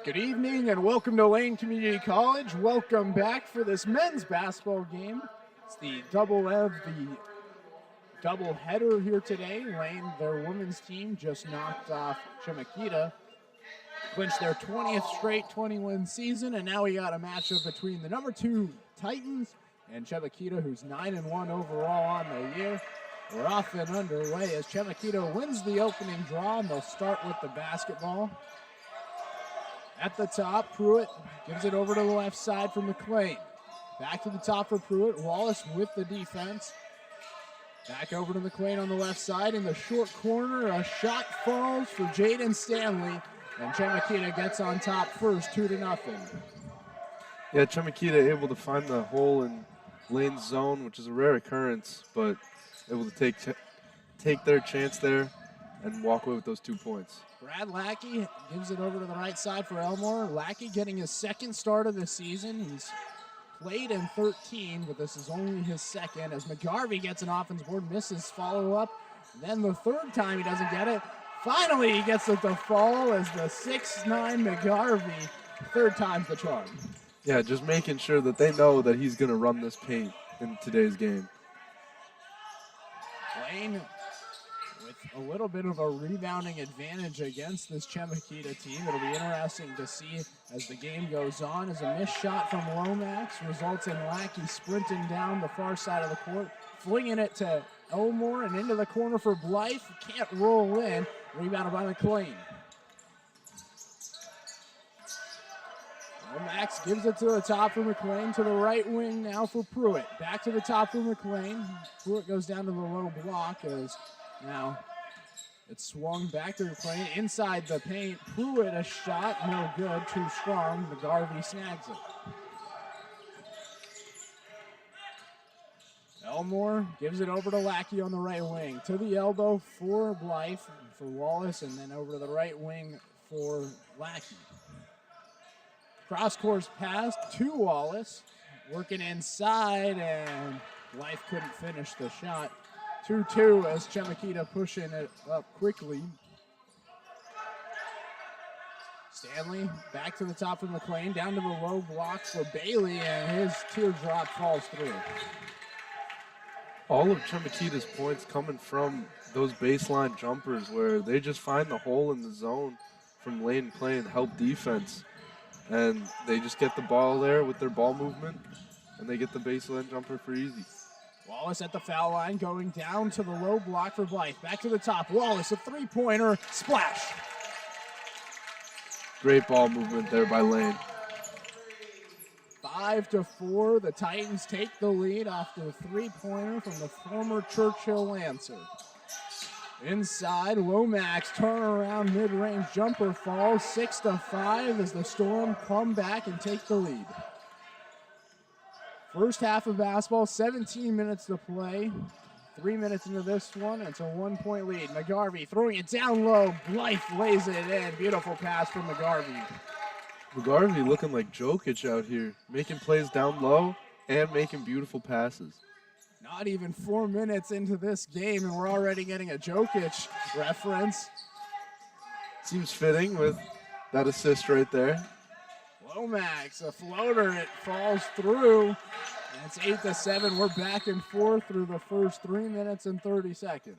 Good evening and welcome to Lane Community College. Welcome back for this men's basketball game. It's the double header here today. Lane, their women's team, just knocked off Chemeketa, clinched their 20th straight 21 season, and now we got a matchup between the number 2 Titans and Chemeketa, who's 9-1 overall on the year. We're off and underway as Chemeketa wins the opening draw, and they'll start with the basketball. At the top, Pruitt gives it over to the left side for Mclean. Back to the top for Pruitt. Wallace with the defense. Back over to Mclean on the left side. In the short corner, a shot falls for Jaden Stanley. And Chemeketa gets on top first, 2-0. Yeah, Chemeketa able to find the hole in Lane's zone, which is a rare occurrence, but able to take their chance there and walk away with those 2 points. Brad Lackey gives it over to the right side for Elmore. Lackey getting his second start of the season. He's played in 13, but this is only his second as McGarvey gets an offense board, misses follow-up. Then the third time he doesn't get it. Finally, he gets it to fall as the 6'9 McGarvey. Third time's the charm. Yeah, just making sure that they know that he's going to run this paint in today's game. Lane with a little bit of a rebounding advantage against this Chemeketa team. It'll be interesting to see as the game goes on as a missed shot from Lomax results in Lackey sprinting down the far side of the court, flinging it to Elmore and into the corner for Blythe. Can't roll in. Rebounded by McLean. Lomax gives it to the top for McLean, to the right wing now for Pruitt. Back to the top for McLean. Pruitt goes down to the low block as now it's swung back to McLean inside the paint. Pruitt a shot, no good, too strong. McGarvey snags it. Elmore gives it over to Lackey on the right wing. To the elbow for Blythe, for Wallace, and then over to the right wing for Lackey. Cross-course pass to Wallace. Working inside, and Blythe couldn't finish the shot. 2-2 as Chemeketa pushing it up quickly. Stanley back to the top for McLean, down to the low block for Bailey, and his teardrop falls through. All of Chemeketa's points coming from those baseline jumpers where they just find the hole in the zone from Lane playing help defense. And they just get the ball there with their ball movement, and they get the baseline jumper for easy. Wallace at the foul line, going down to the low block for Blythe. Back to the top. Wallace, a three-pointer, splash. Great ball movement there by Lane. 5-4, the Titans take the lead off the three-pointer from the former Churchill Lancer. Inside, Lomax turnaround mid-range jumper falls 6-5 as the Storm come back and take the lead. First half of basketball, 17 minutes to play. 3 minutes into this one, it's a 1-point lead. McGarvey throwing it down low. Blythe lays it in. Beautiful pass from McGarvey. McGarvey looking like Jokic out here, making plays down low and making beautiful passes. Not even 4 minutes into this game, and we're already getting a Jokic reference. Seems fitting with that assist right there. Lomax, a floater, it falls through. And it's 8-7. We're back and forth through the first 3 minutes and 30 seconds.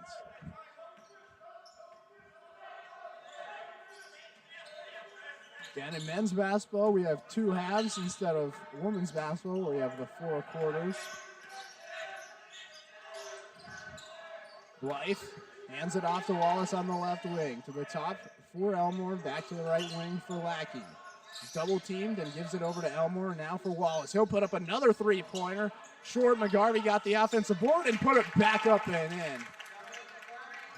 Again, in men's basketball, we have 2 halves instead of women's basketball, where we have the 4 quarters. Blythe hands it off to Wallace on the left wing. To the top for Elmore, back to the right wing for Lackey. Double teamed and gives it over to Elmore now for Wallace. He'll put up another three-pointer. Short, McGarvey got the offensive board and put it back up and in.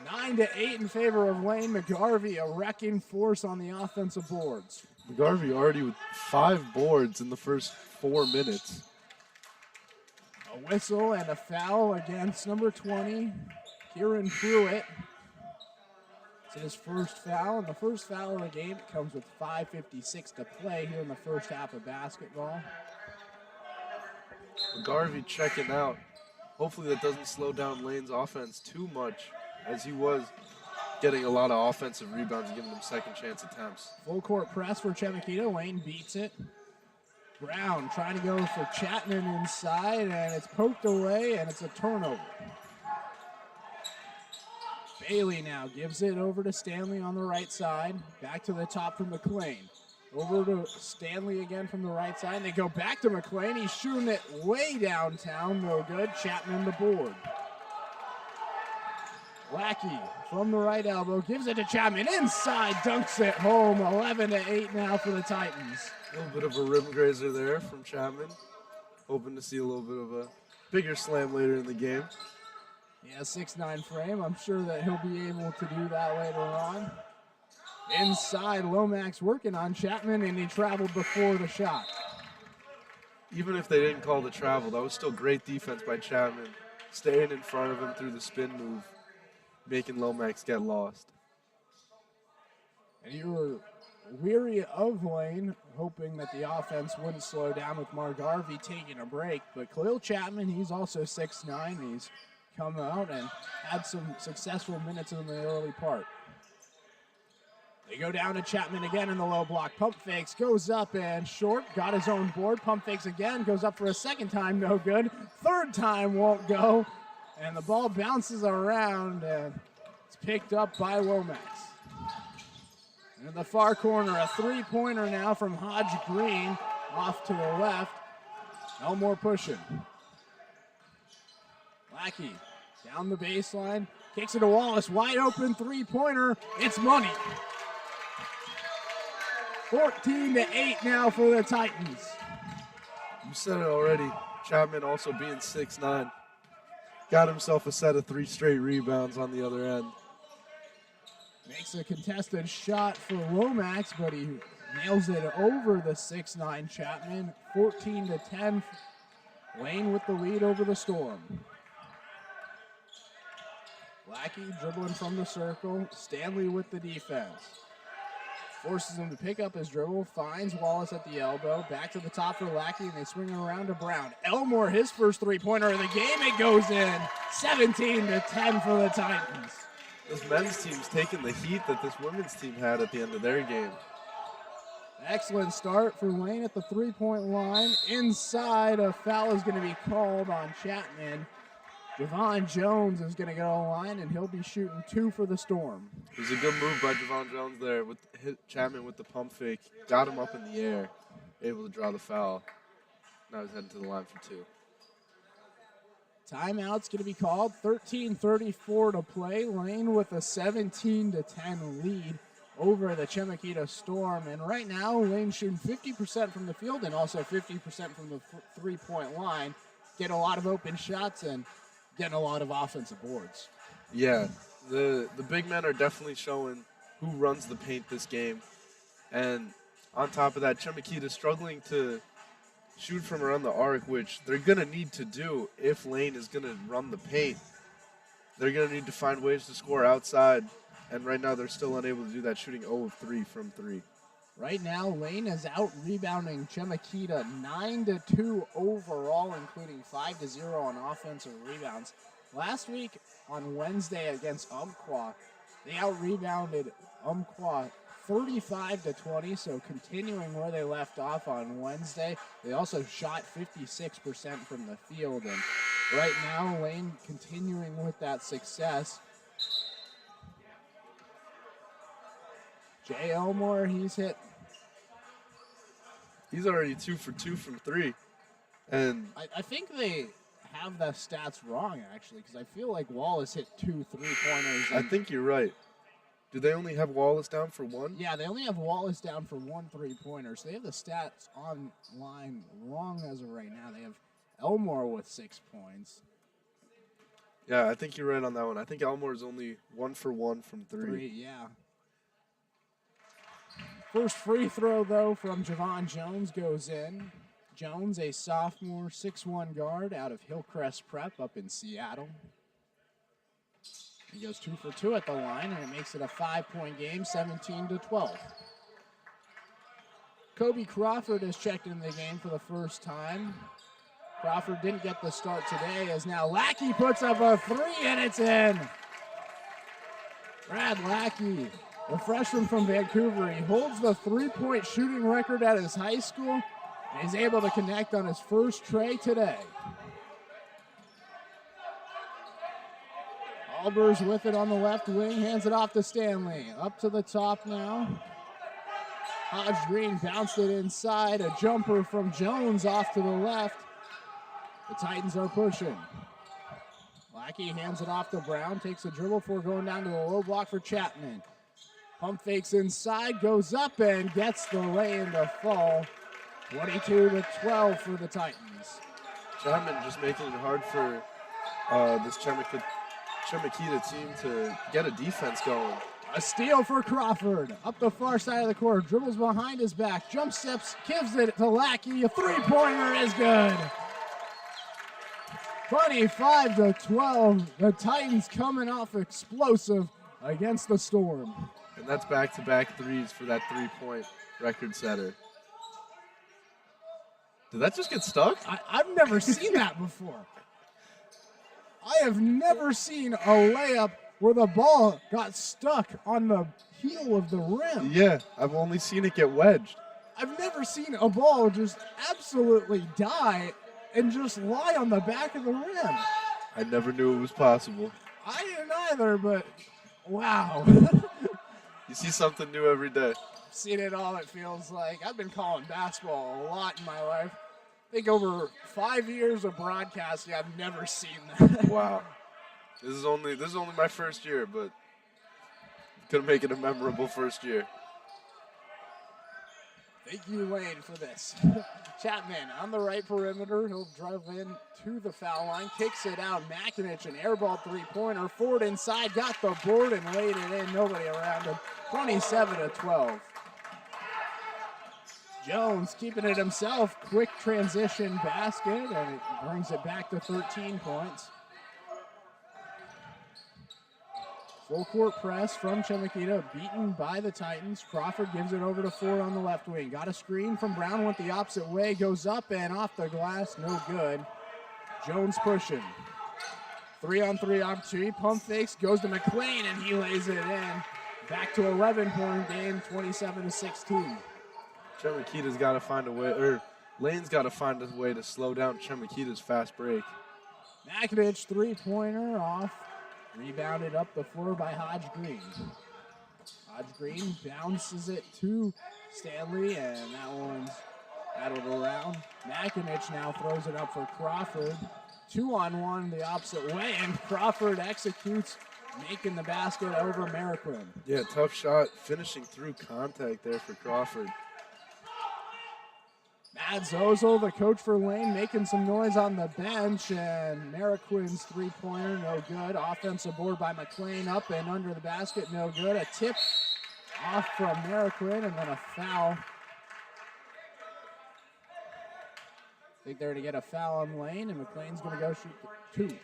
9-8 in favor of Lane. McGarvey, a wrecking force on the offensive boards. McGarvey already with 5 boards in the first 4 minutes. A whistle and a foul against number 20, Kieran Pruitt. It's his first foul, and the first foul of the game. It comes with 5:56 to play here in the first half of basketball. McGarvey checking out. Hopefully that doesn't slow down Lane's offense too much, as he was getting a lot of offensive rebounds and giving them second chance attempts. Full court press for Chemeketa. Lane beats it. Brown trying to go for Chapman inside, and it's poked away, and it's a turnover. Bailey now gives it over to Stanley on the right side. Back to the top for Mclean. Over to Stanley again from the right side. And they go back to Mclean. He's shooting it way downtown. No good. Chapman the board. Lackey from the right elbow gives it to Chapman. Inside, dunks it home. 11-8 now for the Titans. A little bit of a rim grazer there from Chapman. Hoping to see a little bit of a bigger slam later in the game. Yeah, 6'9" frame. I'm sure that he'll be able to do that later on. Inside, Lomax working on Chapman, and he traveled before the shot. Even if they didn't call the travel, that was still great defense by Chapman. Staying in front of him through the spin move, making Lomax get lost. And you were weary of Lane, hoping that the offense wouldn't slow down with Mark Harvey taking a break. But Khalil Chapman, he's also 6'9". He's come out and had some successful minutes in the early part. They go down to Chapman again in the low block. Pump fakes, goes up and short. Got his own board. Pump fakes again, goes up for a second time, no good. Third time won't go. And the ball bounces around and it's picked up by Lomax. And in the far corner, a three-pointer now from Hodge Green off to the left. Elmore pushing. Lackey down the baseline, kicks it to Wallace, wide open three-pointer, it's money. 14-8 now for the Titans. You said it already, Chapman also being 6'9", got himself a set of 3 straight rebounds on the other end. Makes a contested shot for Lomax, but he nails it over the 6'9" Chapman, 14-10. Lane with the lead over the Storm. Lackey dribbling from the circle. Stanley with the defense. Forces him to pick up his dribble. Finds Wallace at the elbow. Back to the top for Lackey, and they swing it around to Brown. Elmore, his first three-pointer of the game. It goes in. 17-10 for the Titans. This men's team's taking the heat that this women's team had at the end of their game. Excellent start for Lane at the three-point line. Inside, a foul is going to be called on Chapman. Javon Jones is going to go on line, and he'll be shooting 2 for the Storm. It was a good move by Javon Jones there with Chapman with the pump fake. Got him up in the air, able to draw the foul. Now he's heading to the line for 2. Timeout's going to be called. 13:34 to play. Lane with a 17-10 lead over the Chemeketa Storm. And right now, Lane shooting 50% from the field and also 50% from the three-point line. Get a lot of open shots and getting a lot of offensive boards. Yeah, the big men are definitely showing who runs the paint this game. And on top of that, Chemeketa struggling to shoot from around the arc, which they're going to need to do if Lane is going to run the paint. They're going to need to find ways to score outside. And right now, they're still unable to do that, shooting 0 of 3 from 3. Right now, Lane is out rebounding Chemeketa 9-2 overall, including 5-0 on offensive rebounds. Last week on Wednesday against Umpqua, they out rebounded Umpqua 35-20, so continuing where they left off on Wednesday. They also shot 56% from the field, and right now, Lane continuing with that success. Jay Elmore, he's already 2 for 2 from 3. And I think they have the stats wrong, actually, because I feel like Wallace hit 2 three-pointers. I think you're right. Do they only have Wallace down for 1? Yeah, they only have Wallace down for 1 three-pointer. So they have the stats online wrong as of right now. They have Elmore with 6 points. Yeah, I think you're right on that one. I think Elmore is only 1 for 1 from 3. Yeah. First free throw, though, from Javon Jones goes in. Jones, a sophomore 6'1" guard out of Hillcrest Prep up in Seattle. He goes 2 for 2 at the line, and it makes it a 5-point game, 17-12. Kobe Crawford has checked in the game for the first time. Crawford didn't get the start today, as now Lackey puts up a 3, and it's in. Brad Lackey, the freshman from Vancouver, he holds the three-point shooting record at his high school, and he's able to connect on his first tray today. Albers with it on the left wing, hands it off to Stanley. Up to the top now. Hodge Green bounced it inside. A jumper from Jones off to the left. The Titans are pushing. Lackey hands it off to Brown, takes a dribble before going down to the low block for Chapman. Pump fakes inside, goes up and gets the lay-in to fall. 22-12 for the Titans. Chapman just making it hard for this Chemeketa team to get a defense going. A steal for Crawford. Up the far side of the court. Dribbles behind his back. Jump steps. Gives it to Lackey. A three-pointer is good. 25-12. The Titans coming off explosive against the Storm. And that's back-to-back threes for that three-point record setter. Did that just get stuck? I've never seen that before. I have never seen a layup where the ball got stuck on the heel of the rim. Yeah, I've only seen it get wedged. I've never seen a ball just absolutely die and just lie on the back of the rim. I never knew it was possible. I didn't either, but wow. You see something new every day. Seen it all, it feels like. I've been calling basketball a lot in my life. I think over 5 years of broadcasting, I've never seen that. Wow. This is only my first year, but gonna make it a memorable first year. Thank you, Lane, for this. Chapman on the right perimeter. He'll drive in to the foul line, kicks it out. Makinich, an airball three-pointer. Ford inside, got the board and laid it in. Nobody around him. 27-12. Jones keeping it himself. Quick transition basket, and it brings it back to 13 points. Full court press from Chemeketa, beaten by the Titans. Crawford gives it over to Ford on the left wing. Got a screen from Brown, went the opposite way, goes up and off the glass, no good. Jones pushing. 3-on-3 opportunity, pump fakes, goes to Mclean, and he lays it in. Back to 11-point game, 27-16. Chemeketa's got to find a way, or Lane's got to find a way to slow down Chemeketa's fast break. Makinich, three-pointer off. Rebounded up the floor by Hodge Green. Hodge Green bounces it to Stanley, and that one's battled around. Makinich now throws it up for Crawford. 2-on-1 the opposite way, and Crawford executes, making the basket over Mclean. Yeah, tough shot, finishing through contact there for Crawford. Matt Zozel, the coach for Lane, making some noise on the bench, and Mclean's three-pointer, no good. Offensive board by Mclean, up and under the basket, no good. A tip off from Mclean, and then a foul. I think they're to get a foul on Lane, and Mclean's going to go shoot two.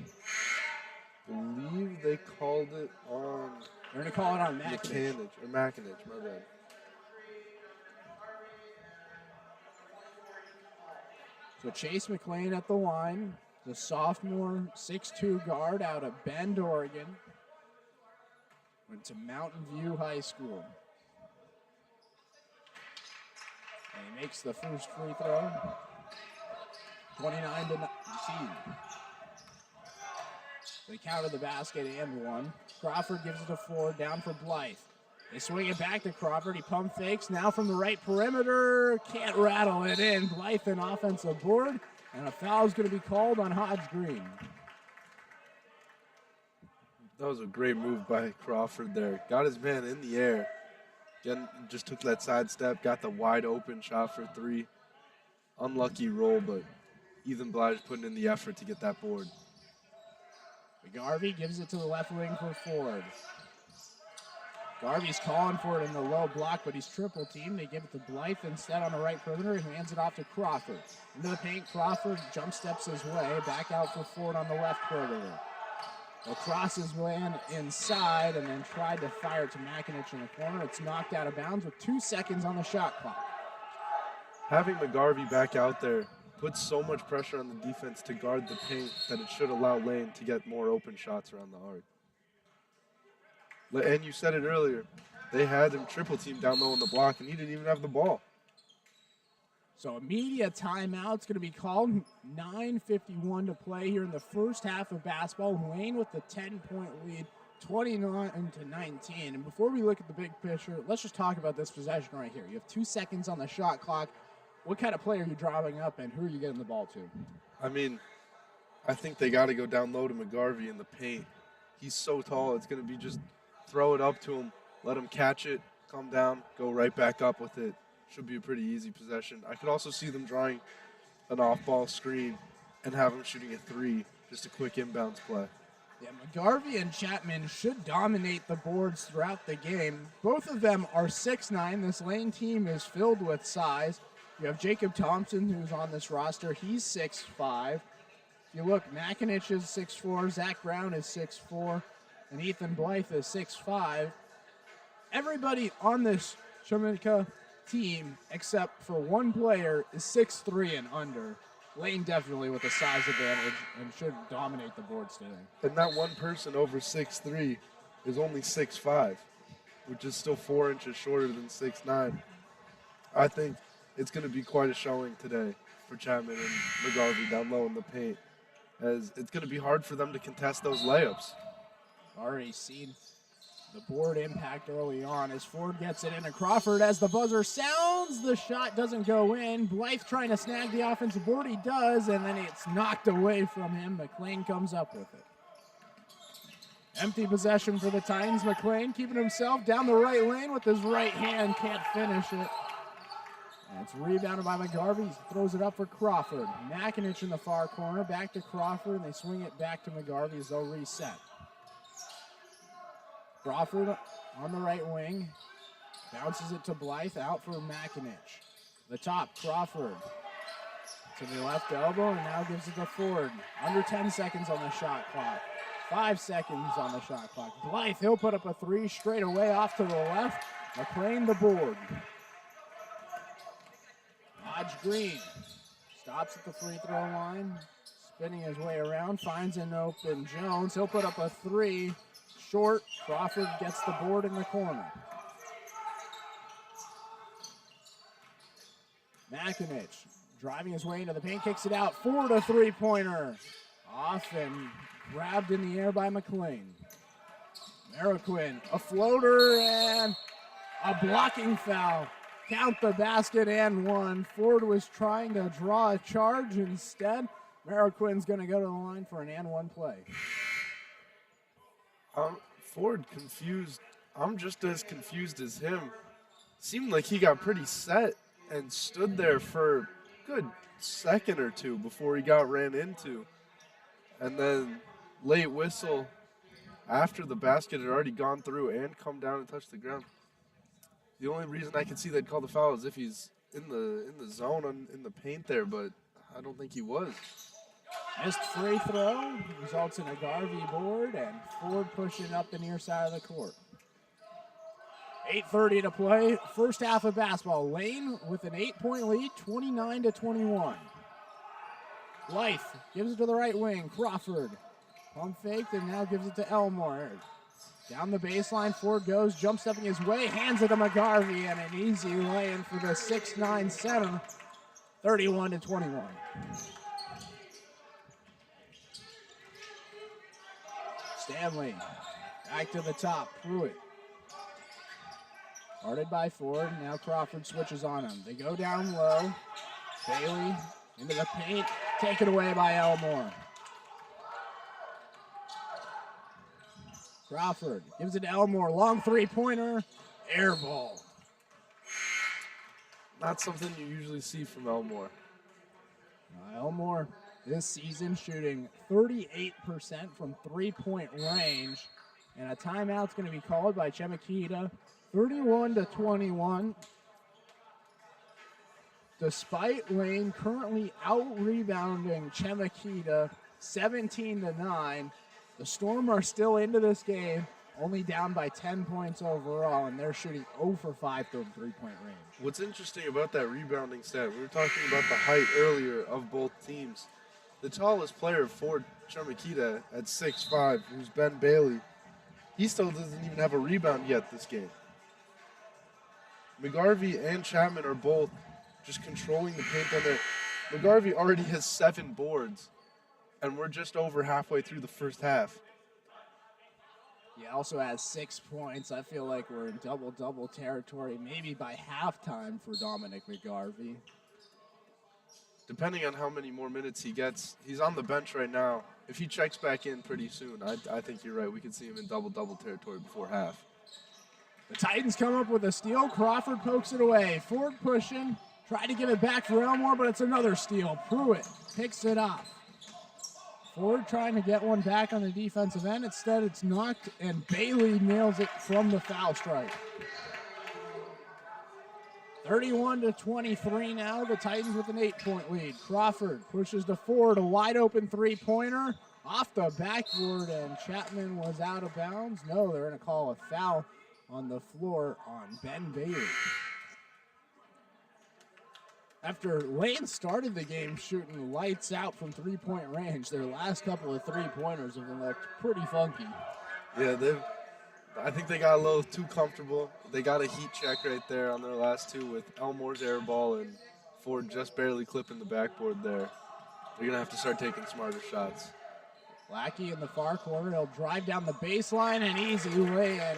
I believe they called it on... They're going to call it on Makinich. Makinich, my bad. So Chase Mclean at the line, the sophomore 6'2" guard out of Bend, Oregon. Went to Mountain View High School. And he makes the first free throw. 29-19. They counted the basket and one. Crawford gives it to Ford, down for Blythe. They swing it back to Crawford. He pump fakes. Now from the right perimeter. Can't rattle it in. Blythe an offensive board. And a foul is going to be called on Hodge Green. That was a great move by Crawford there. Got his man in the air. Again, just took that side step. Got the wide open shot for three. Unlucky roll, but Ethan Blige putting in the effort to get that board. Garvey gives it to the left wing for Ford. Garvey's calling for it in the low block, but he's triple teamed. They give it to Blythe instead on the right perimeter. He hands it off to Crawford. Into the paint, Crawford jump steps his way. Back out for Ford on the left perimeter. He'll cross his man inside and then tried to fire to Makinich in the corner. It's knocked out of bounds with 2 seconds on the shot clock. Having McGarvey back out there puts so much pressure on the defense to guard the paint that it should allow Lane to get more open shots around the arc. And you said it earlier. They had him triple team down low on the block, and he didn't even have the ball. So immediate timeout's going to be called. 9:51 to play here in the first half of basketball. Wayne with the 10-point lead, 29-19. And before we look at the big picture, let's just talk about this possession right here. You have 2 seconds on the shot clock. What kind of play are you driving up, and who are you getting the ball to? I mean, I think they got to go down low to McGarvey in the paint. He's so tall. It's going to be just throw it up to him, let him catch it, come down, go right back up with it. Should be a pretty easy possession. I could also see them drawing an off-ball screen and have him shooting a three, just a quick inbounds play. Yeah, McGarvey and Chapman should dominate the boards throughout the game. Both of them are 6'9". This Lane team is filled with size. You have Jacob Thompson, who's on this roster. He's 6'5". If you look, Makinich is 6'4", Zach Brown is 6'4", and Ethan Blythe is 6'5". Everybody on this Chemeketa team, except for one player, is 6'3" and under. Lane definitely with a size advantage and should dominate the boards today. And that one person over 6'3" is only 6'5", which is still 4 inches shorter than 6'9". I think it's going to be quite a showing today for Chapman and McGarvey down low in the paint, as it's going to be hard for them to contest those layups. Already seen the board impact early on as Ford gets it into Crawford. As the buzzer sounds, the shot doesn't go in. Blythe trying to snag the offensive board. He does, and then it's knocked away from him. Mclean comes up with it. Empty possession for the Titans. Mclean keeping himself down the right lane with his right hand. Can't finish it. And it's rebounded by McGarvey. He throws it up for Crawford. Makinich in the far corner. Back to Crawford, and they swing it back to McGarvey as they'll reset. Crawford on the right wing. Bounces it to Blythe. Out for Makinich. The top, Crawford. To the left elbow, and now gives it to Ford. Under 10 seconds on the shot clock. 5 seconds on the shot clock. Blythe, he'll put up a three straight away off to the left. McLean the board. Hodge Green stops at the free throw line. Spinning his way around. Finds an open Jones. He'll put up a three. Short. Crawford gets the board in the corner. Makinich driving his way into the paint, kicks it out. Ford a three-pointer. Off and grabbed in the air by McLean. Marroquin, a floater and a blocking foul. Count the basket and one. Ford was trying to draw a charge instead. Marroquin's going to go to the line for an and one play. Ford confused. I'm just as confused as him. Seemed like he got pretty set and stood there for a good second or two before he got ran into. And then late whistle after the basket had already gone through and come down and touched the ground. The only reason I can see they'd call the foul is if he's in the zone in the paint there, but I don't think he was. Missed free throw results in a Garvey board, and Ford pushing up the near side of the court. 8:30 to play, first half of basketball. Lane with an 8-point lead, 29-21. Blythe gives it to the right wing. Crawford pump faked and now gives it to Elmore. Down the baseline, Ford goes, jump stepping his way, hands it to McGarvey, and an easy lay-in for the 6'9" center, 31-21. Stanley, back to the top, Pruitt. Guarded by Ford, now Crawford switches on him. They go down low. Bailey into the paint, taken away by Elmore. Crawford gives it to Elmore, long three-pointer, air ball. Not something you usually see from Elmore. Elmore this season shooting 38% from three-point range, and a timeout's going to be called by Chemeketa, 31-21. Despite Lane currently out-rebounding Chemeketa 17-9, the Storm are still into this game, only down by 10 points overall, and they're shooting 0 for 5 from three-point range. What's interesting about that rebounding stat, we were talking about the height earlier of both teams. The tallest player for Chemeketa at 6'5", who's Ben Bailey, He still doesn't even have a rebound yet this game. McGarvey and Chapman are both just controlling the paint on there. McGarvey already has 7 boards, and we're just over halfway through the first half. He also has 6 points. I feel like we're in double-double territory, maybe by halftime for Dominic McGarvey. Depending on how many more minutes he gets, he's on the bench right now. If he checks back in pretty soon, I think you're right. We could see him in double-double territory before half. The Titans come up with a steal. Crawford pokes it away. Ford pushing. Tried to give it back for Elmore, but it's another steal. Pruitt picks it off. Ford trying to get one back on the defensive end. Instead, it's knocked, and Bailey nails it from the foul stripe. 31-23 now. The Titans with an 8-point lead. Crawford pushes to Ford, a wide-open three-pointer. Off the backboard, and Chapman was out of bounds. No, they're going to call a foul on the floor on Ben Bailey. After Lane started the game shooting lights out from three-point range, their last couple of three-pointers have looked pretty funky. Yeah, I think they got a little too comfortable. They got a heat check right there on their last 2 with Elmore's air ball and Ford just barely clipping the backboard there. They're going to have to start taking smarter shots. Lackey in the far corner. He'll drive down the baseline and easy lay-in.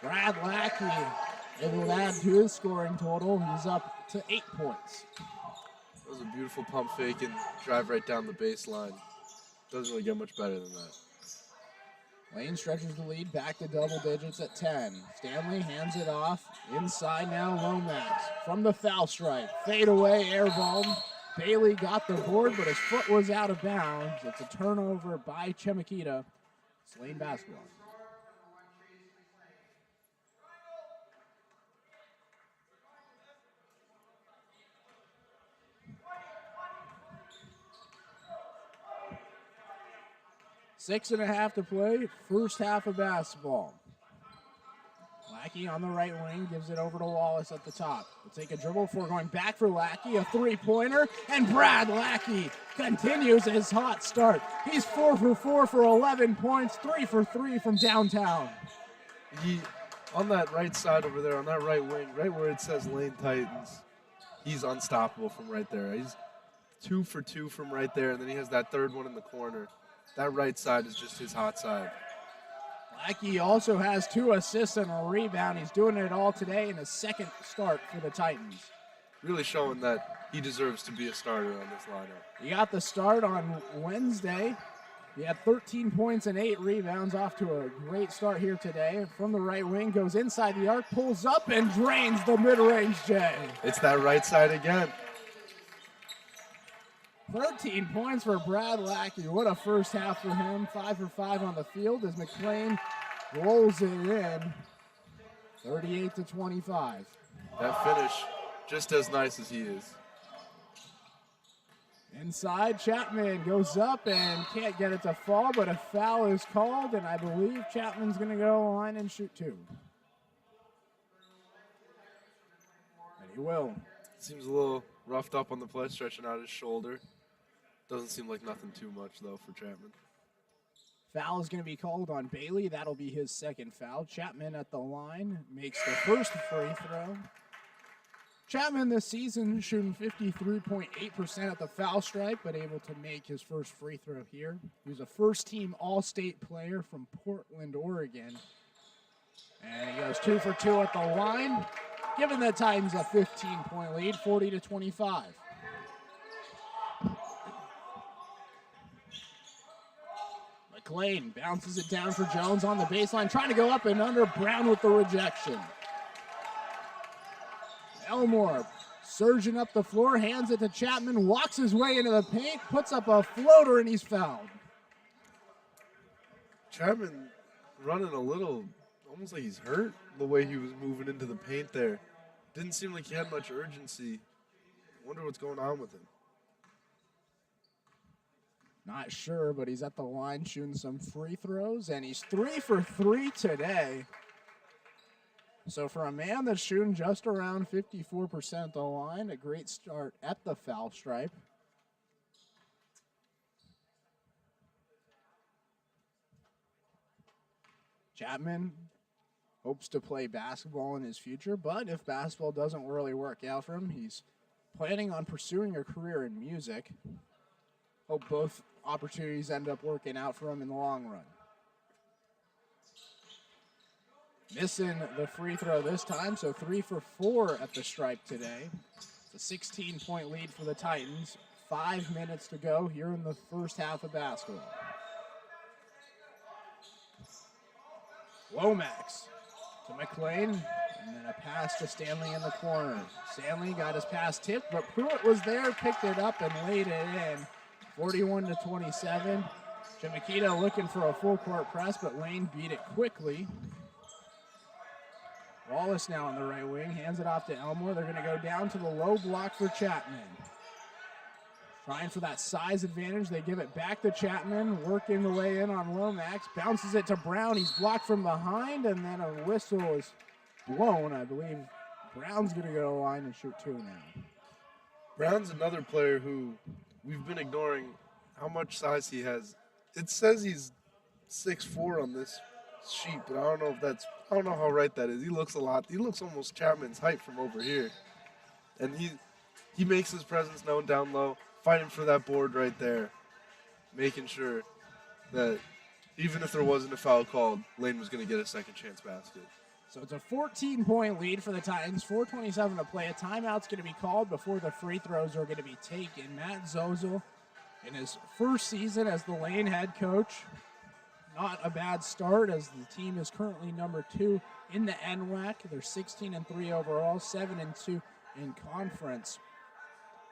Brad Lackey able to add to his scoring total. He's up to 8 points. That was a beautiful pump fake and drive right down the baseline. Doesn't really get much better than that. Lane stretches the lead back to double digits at 10. Stanley hands it off. Inside now, Lomax from the foul stripe. Fade away, airball. Bailey got the board, but his foot was out of bounds. It's a turnover by Chemeketa. It's Lane basketball. Six and a half to play, first half of basketball. Lackey on the right wing gives it over to Wallace at the top. We'll take a dribble before going back for Lackey, a three-pointer, and Brad Lackey continues his hot start. He's 4 for 4 for 11 points, 3 for 3 from downtown. He, on that right side over there, on that right wing, right where it says Lane Titans, he's unstoppable from right there. He's 2 for 2 from right there, and then he has that third one in the corner. That right side is just his hot side. Lackey also has 2 assists and a rebound. He's doing it all today in his second start for the Titans. Really showing that he deserves to be a starter on this lineup. He got the start on Wednesday. He had 13 points and 8 rebounds, off to a great start here today. From the right wing, goes inside the arc, pulls up, and drains the mid-range J. It's that right side again. 13 points for Brad Lackey. What a first half for him. 5 for 5 on the field as Mclean rolls it in. 38-25. That finish, just as nice as he is. Inside, Chapman goes up and can't get it to fall, but a foul is called, and I believe Chapman's going to go line and shoot 2. And he will. Seems a little roughed up on the play, stretching out his shoulder. Doesn't seem like nothing too much, though, for Chapman. Foul is going to be called on Bailey. That'll be his second foul. Chapman at the line makes the first free throw. Chapman this season shooting 53.8% at the foul stripe, but able to make his first free throw here. He was a first-team All-State player from Portland, Oregon. And he goes 2 for 2 at the line, giving the Titans a 15-point lead, 40-25. Mclean bounces it down for Jones on the baseline, trying to go up and under. Brown with the rejection. Elmore surging up the floor, hands it to Chapman, walks his way into the paint, puts up a floater, and he's fouled. Chapman running a little, almost like he's hurt the way he was moving into the paint there. Didn't seem like he had much urgency. Wonder what's going on with him. Not sure, but he's at the line shooting some free throws, and he's 3 for 3 today. So for a man that's shooting just around 54% at the line, a great start at the foul stripe. Chapman hopes to play basketball in his future, but if basketball doesn't really work out for him, he's planning on pursuing a career in music. Hope both opportunities end up working out for him in the long run. Missing the free throw this time, so 3 for 4 at the stripe today. It's a 16-point lead for the Titans. 5 minutes to go here in the first half of basketball. Lomax to Mclean, and then a pass to Stanley in the corner. Stanley got his pass tipped, but Pruitt was there, picked it up, and laid it in. 41-27. Chemeketa looking for a full court press, but Lane beat it quickly. Wallace now on the right wing, hands it off to Elmore. They're going to go down to the low block for Chapman. Trying for that size advantage. They give it back to Chapman, working the way in on Lomax. Bounces it to Brown. He's blocked from behind, and then a whistle is blown. I believe Brown's going to go to the line and shoot 2 now. Brown's another player who we've been ignoring how much size he has. It says he's 6'4" on this sheet, but I don't know how right that is. He looks almost Chapman's height from over here. And he makes his presence known down low, fighting for that board right there, making sure that even if there wasn't a foul called, Lane was going to get a second chance basket. So it's a 14-point lead for the Titans, 4:27 to play. A timeout's going to be called before the free throws are going to be taken. Matt Zozel, in his first season as the Lane head coach, not a bad start as the team is currently number 2 in the NWAC. They're 16-3 overall, 7-2 in conference.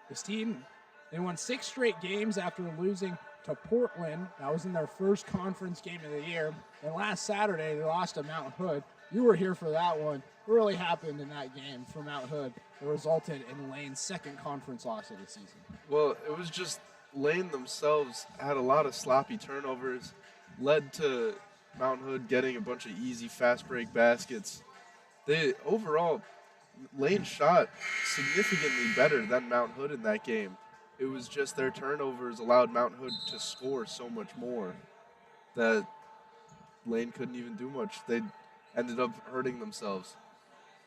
This team, they won 6 straight games after losing to Portland. That was in their first conference game of the year. And last Saturday, they lost to Mount Hood. You were here for that one. What really happened in that game for Mount Hood that resulted in Lane's second conference loss of the season? Well, it was just Lane themselves had a lot of sloppy turnovers, led to Mount Hood getting a bunch of easy fast break baskets. Overall, Lane shot significantly better than Mount Hood in that game. It was just their turnovers allowed Mount Hood to score so much more that Lane couldn't even do much. They ended up hurting themselves.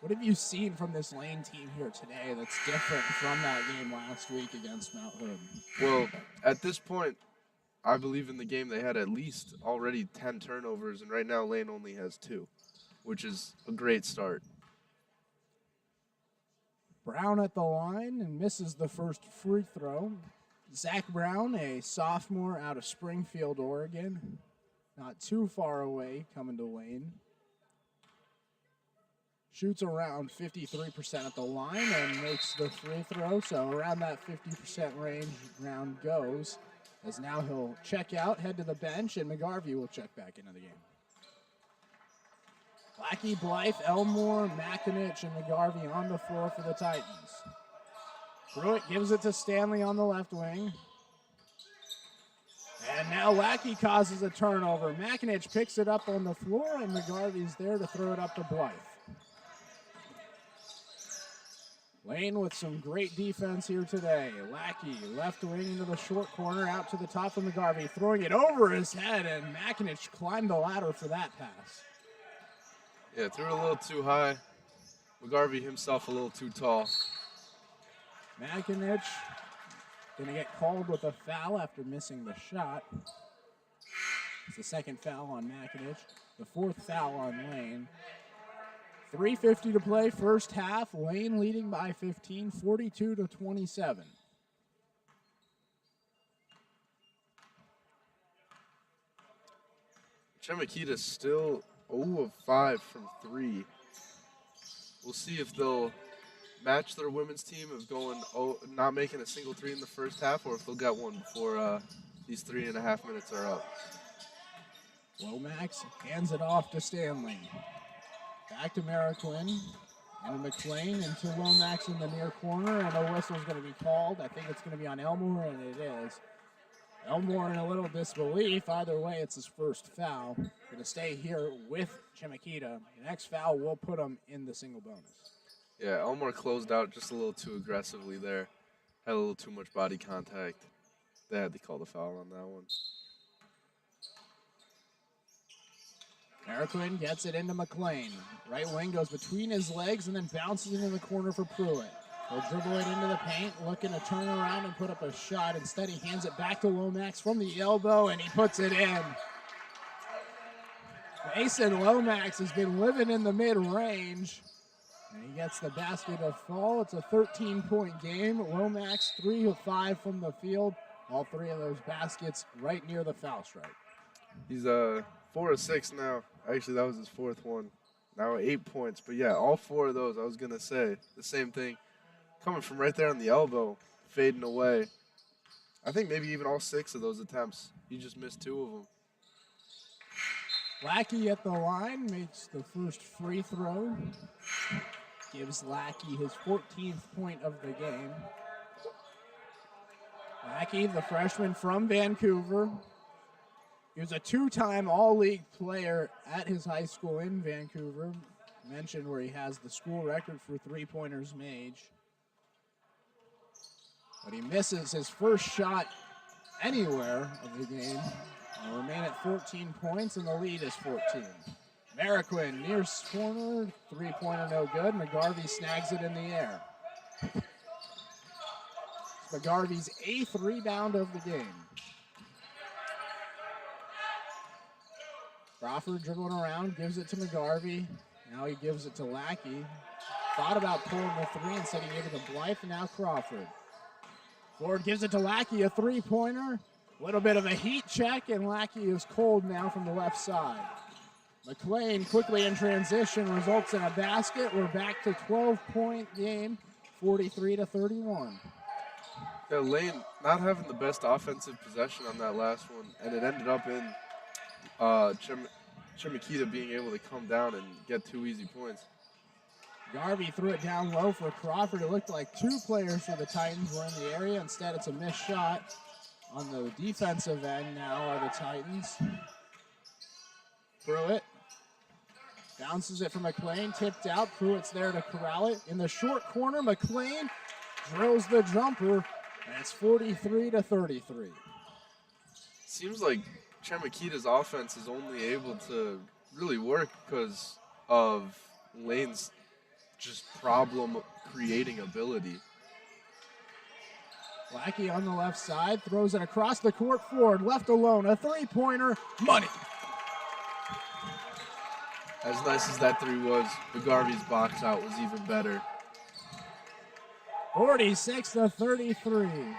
What have you seen from this Lane team here today that's different from that game last week against Mount Hood? Well, at this point, I believe in the game they had at least already 10 turnovers, and right now Lane only has 2, which is a great start. Brown at the line and misses the first free throw. Zach Brown, a sophomore out of Springfield, Oregon. Not too far away coming to Lane. Shoots around 53% at the line and makes the free throw. So around that 50% range, Brown goes. As now he'll check out, head to the bench, and McGarvey will check back into the game. Lackey, Blythe, Elmore, Makinich, and McGarvey on the floor for the Titans. Pruitt gives it to Stanley on the left wing. And now Lackey causes a turnover. Makinich picks it up on the floor, and McGarvey's there to throw it up to Blythe. Lane with some great defense here today. Lackey, left wing into the short corner, out to the top of McGarvey, throwing it over his head, and Makinich climbed the ladder for that pass. Yeah, threw it a little too high. McGarvey himself a little too tall. Makinich going to get called with a foul after missing the shot. It's the second foul on Makinich, the 4th foul on Lane. 3:50 to play, first half. Lane leading by 15, 42-27. Chemeketa still 0 of 5 from 3. We'll see if they'll match their women's team of going not making a single 3 in the first half, or if they'll get one before these 3.5 minutes are up. Lomax hands it off to Stanley. Back to Mclean and Mclean into Lomax in the near corner, and a whistle's going to be called. I think it's going to be on Elmore, and it is. Elmore in a little disbelief. Either way, it's his first foul. Going to stay here with Chemeketa. The next foul will put him in the single bonus. Yeah, Elmore closed out just a little too aggressively there. Had a little too much body contact. They had to call the foul on that one. Mclean gets it into Mclean. Right wing goes between his legs and then bounces into the corner for Pruitt. He'll dribble it into the paint, looking to turn around and put up a shot. Instead, he hands it back to Lomax from the elbow, and he puts it in. Mason Lomax has been living in the mid-range, and he gets the basket to fall. It's a 13-point game. Lomax 3 of 5 from the field. All 3 of those baskets right near the foul stripe. He's 4 of 6 now. Actually, that was his 4th one. Now 8 points. But yeah, all 4 of those, I was going to say the same thing. Coming from right there on the elbow, fading away. I think maybe even all 6 of those attempts. He just missed 2 of them. Lackey at the line makes the first free throw. Gives Lackey his 14th point of the game. Lackey, the freshman from Vancouver. He was a 2-time All-League player at his high school in Vancouver. Mentioned where he has the school record for three-pointers made. But he misses his first shot anywhere of the game. He'll remain at 14 points, and the lead is 14. Mclean near corner, three-pointer no good. McGarvey snags it in the air. It's McGarvey's 8th rebound of the game. Crawford dribbling around, gives it to McGarvey. Now he gives it to Lackey. Thought about pulling the 3, instead he gave it to Blythe, and now Crawford. Ford gives it to Lackey, a three-pointer. A little bit of a heat check, and Lackey is cold now from the left side. Mclean quickly in transition results in a basket. We're back to 12-point game, 43-31. Yeah, Lane not having the best offensive possession on that last one, and it ended up in Chemeketa being able to come down and get 2 easy points. Garvey threw it down low for Crawford. It looked like 2 players for the Titans were in the area. Instead, it's a missed shot. On the defensive end now are the Titans. Pruitt bounces it from Mclean, tipped out. Pruitt's there to corral it. In the short corner, Mclean drills the jumper, and it's 43-33. Seems like Chemeketa's offense is only able to really work because of Lane's just problem-creating ability. Lackey on the left side, throws it across the court. Ford left alone, a three-pointer, money. As nice as that 3 was, McGarvey's box out was even better. 46-33.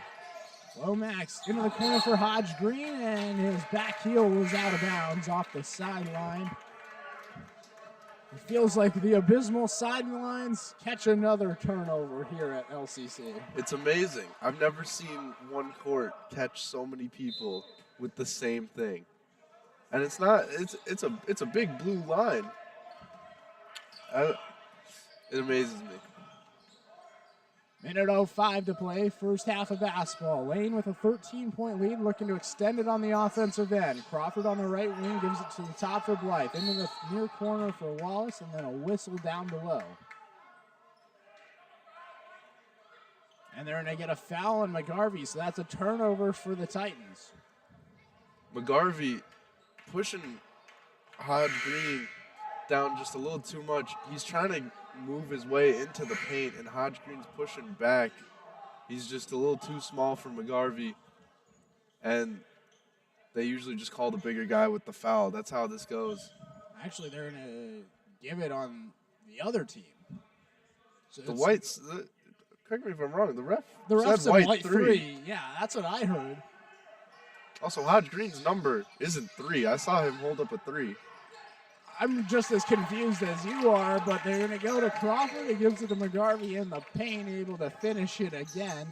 Lomax into the corner for Hodge Green, and his back heel was out of bounds off the sideline. It feels like the abysmal sidelines catch another turnover here at LCC. It's amazing. I've never seen one court catch so many people with the same thing. And it's a big blue line. It amazes me. Minute 05 to play, first half of basketball. Lane with a 13-point lead, looking to extend it on the offensive end. Crawford on the right wing gives it to the top for Blythe. Into the near corner for Wallace, and then a whistle down below. And they're going to get a foul on McGarvey, so that's a turnover for the Titans. McGarvey pushing Hodge Green down just a little too much. He's trying to move his way into the paint, and Hodge Green's pushing back. He's just a little too small for McGarvey, and they usually just call the bigger guy with the foul. That's how this goes. Actually, they're going to give it on the other team. So the Whites, correct me if I'm wrong, the ref said white 3. Yeah, that's what I heard. Also, Hodge Green's number isn't 3. I saw him hold up a 3. I'm just as confused as you are, but they're going to go to Crawford. He gives it to McGarvey in the paint, able to finish it again.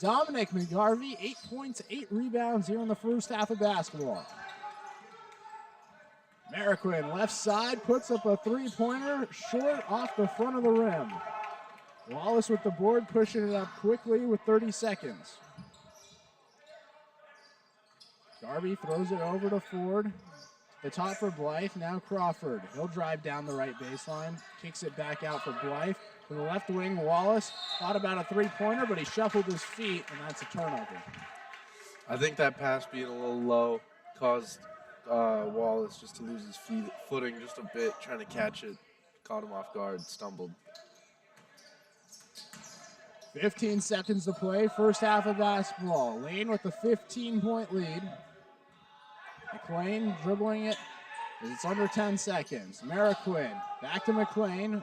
Dominic McGarvey, 8 points, 8 rebounds here in the first half of basketball. Mclean, left side, puts up a three-pointer, short off the front of the rim. Wallace with the board, pushing it up quickly with 30 seconds. Garvey throws it over to Ford. The top for Blythe, now Crawford. He'll drive down the right baseline, kicks it back out for Blythe. To the left wing, Wallace thought about a three-pointer, but he shuffled his feet, and that's a turnover. I think that pass being a little low caused Wallace just to lose his footing just a bit, trying to catch it. Caught him off guard, stumbled. 15 seconds to play, first half of basketball. Lane with the 15-point lead. McLean dribbling it. It's under 10 seconds. Quinn back to McLean.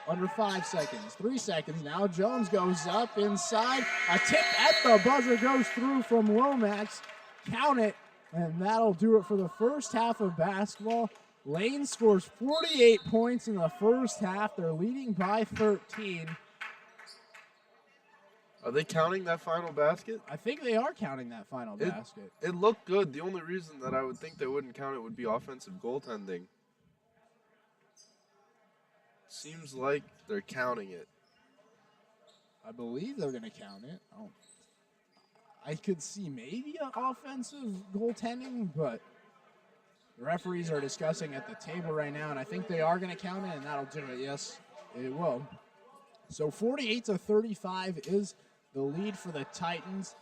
Under 5 seconds. 3 seconds now. Jones goes up inside. A tip at the buzzer goes through from Lomax. Count it. And that'll do it for the first half of basketball. Lane scores 48 points in the first half. They're leading by 13. Are they counting that final basket? I think they are counting that final basket. It looked good. The only reason that I would think they wouldn't count it would be offensive goaltending. Seems like they're counting it. I believe they're going to count it. I could see maybe an offensive goaltending, but the referees are discussing at the table right now, and I think they are going to count it, and that'll do it. Yes, it will. So 48-35 is the lead for the Titans.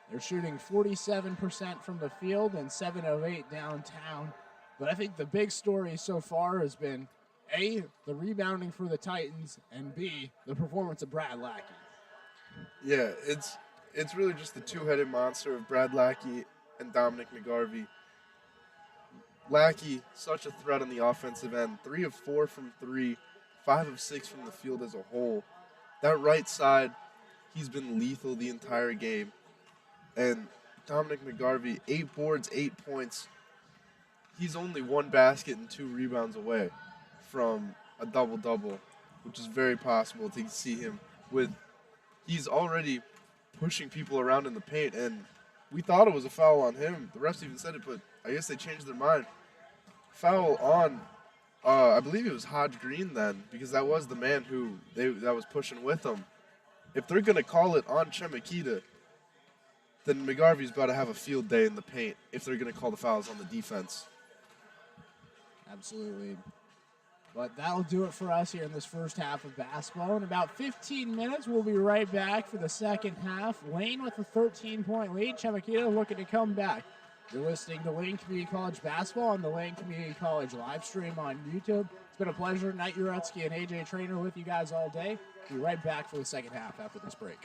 They're shooting 47% from the field and 7 of 8 downtown. But I think the big story so far has been A, the rebounding for the Titans, and B, the performance of Brad Lackey. Yeah, it's really just the two-headed monster of Brad Lackey and Dominic McGarvey. Lackey, such a threat on the offensive end. 3 of 4 from 3, 5 of 6 from the field as a whole. That right side, he's been lethal the entire game. And Dominic McGarvey, 8 boards, 8 points. He's only 1 basket and 2 rebounds away from a double-double, which is very possible to see him with. He's already pushing people around in the paint, and we thought it was a foul on him. The refs even said it, but I guess they changed their mind. Foul on, I believe it was Hodge Green then, because that was the man that was pushing with him. If they're going to call it on Chemeketa, then McGarvey's about to have a field day in the paint if they're going to call the fouls on the defense. Absolutely. But that'll do it for us here in this first half of basketball. In about 15 minutes, we'll be right back for the second half. Lane with a 13-point lead. Chemeketa looking to come back. You're listening to Lane Community College Basketball on the Lane Community College live stream on YouTube. It's been a pleasure. Knight Uretsky and AJ Trainer with you guys all day. We'll be right back for the second half after this break.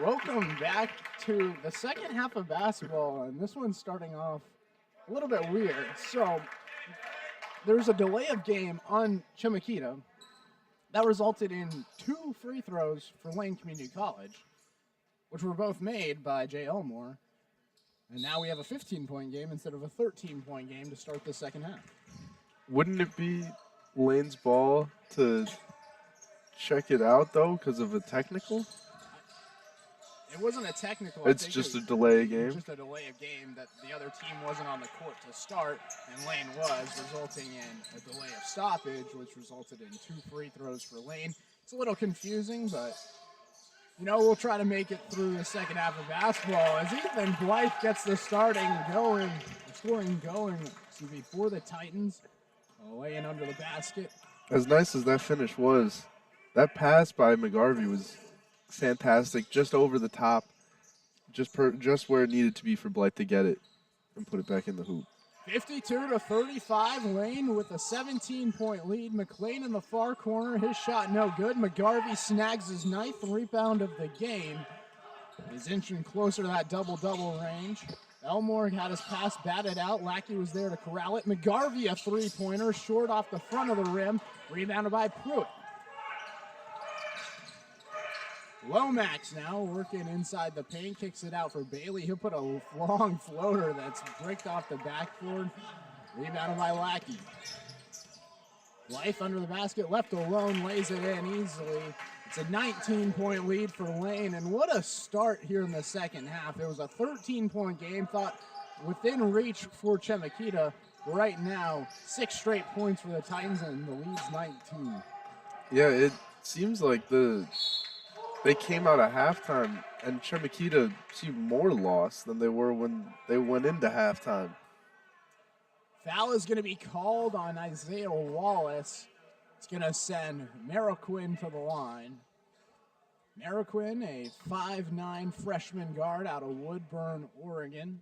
Welcome back to the second half of basketball, and this one's starting off a little bit weird. So there's a delay of game on Chemeketa that resulted in 2 free throws for Lane Community College, which were both made by Jay Elmore. And now we have a 15-point game instead of a 13-point game to start the second half. Wouldn't it be Lane's ball to check it out, though, because of a technical? It wasn't a technical. It's just a delay game. Just a delay of game that the other team wasn't on the court to start, and Lane was, resulting in a delay of stoppage, which resulted in 2 free throws for Lane. It's a little confusing, but we'll try to make it through the second half of basketball as Ethan Blythe gets the scoring going for the Titans, laying under the basket. As nice as that finish was, that pass by McGarvey was fantastic, just over the top, just where it needed to be for Blythe to get it and put it back in the hoop. 52-35, Lane with a 17-point lead. Mclean in the far corner, his shot no good. McGarvey snags his 9th rebound of the game. He's inching closer to that double-double range. Elmore had his pass batted out. Lackey was there to corral it. McGarvey a 3-pointer, short off the front of the rim, rebounded by Pruitt. Lomax now working inside the paint, kicks it out for Bailey. He'll put a long floater that's bricked off the backboard, rebounded by Lackey. Blythe under the basket, left alone, lays it in easily. It's a 19-point lead for Lane, and what a start here in the second half. It was a 13-point game, thought within reach for Chemeketa. Right now, 6 straight points for the Titans, and the lead's 19. Yeah, it seems like they came out at halftime, and Chemeketa seemed more lost than they were when they went into halftime. Foul is going to be called on Isaiah Wallace. It's going to send Mariquin to the line. Mariquin, a 5'9" freshman guard out of Woodburn, Oregon.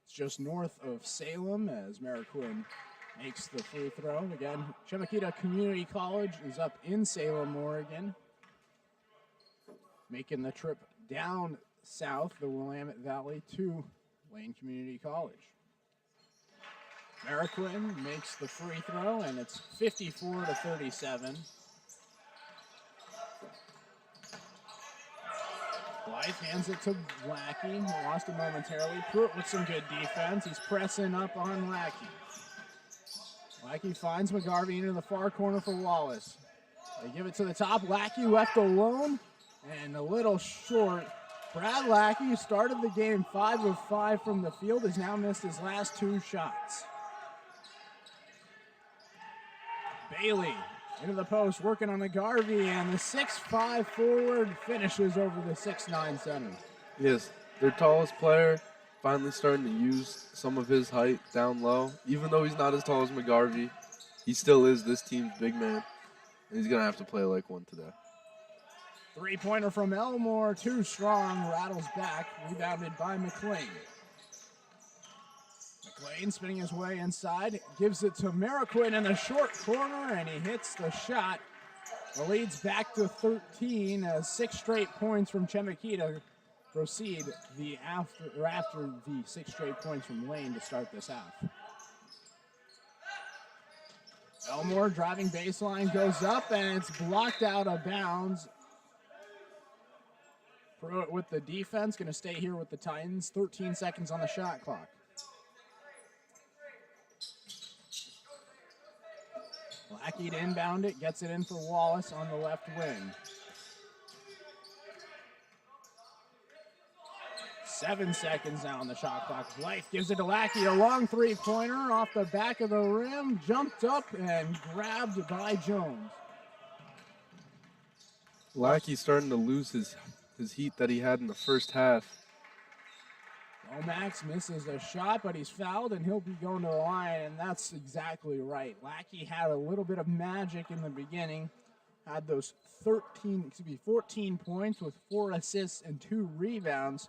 It's just north of Salem as Mariquin makes the free throw. Again, Chemeketa Community College is up in Salem, Oregon. Making the trip down south, the Willamette Valley, to Lane Community College. Mariquin makes the free throw, and it's 54-37. Blythe hands it to Lackey, who lost it momentarily. Pruitt with some good defense. He's pressing up on Lackey. Lackey finds McGarvey into the far corner for Wallace. They give it to the top. Lackey left alone and a little short. Brad Lackey, who started the game 5 of 5 from the field, has now missed his last 2 shots. Bailey into the post, working on McGarvey, and the 6'5" forward finishes over the 6'9" center. Yes, their tallest player finally starting to use some of his height down low. Even though he's not as tall as McGarvey, he still is this team's big man, and he's going to have to play like one today. 3-pointer from Elmore, too strong, rattles back, rebounded by Mclean. Mclean spinning his way inside, gives it to Mariquin in the short corner, and he hits the shot. The lead's back to 13 as 6 straight points from Chemeketa proceed after the 6 straight points from Lane to start this half. Elmore driving baseline goes up, and it's blocked out of bounds. Pruitt with the defense, going to stay here with the Titans. 13 seconds on the shot clock. Lackey to inbound it, gets it in for Wallace on the left wing. 7 seconds now on the shot clock. Blythe gives it to Lackey, a long 3-pointer off the back of the rim, jumped up and grabbed by Jones. Lackey's starting to lose his heat that he had in the first half. Lomax misses a shot, but he's fouled, and he'll be going to the line, and that's exactly right. Lackey had a little bit of magic in the beginning, had those 14 points with 4 assists and 2 rebounds,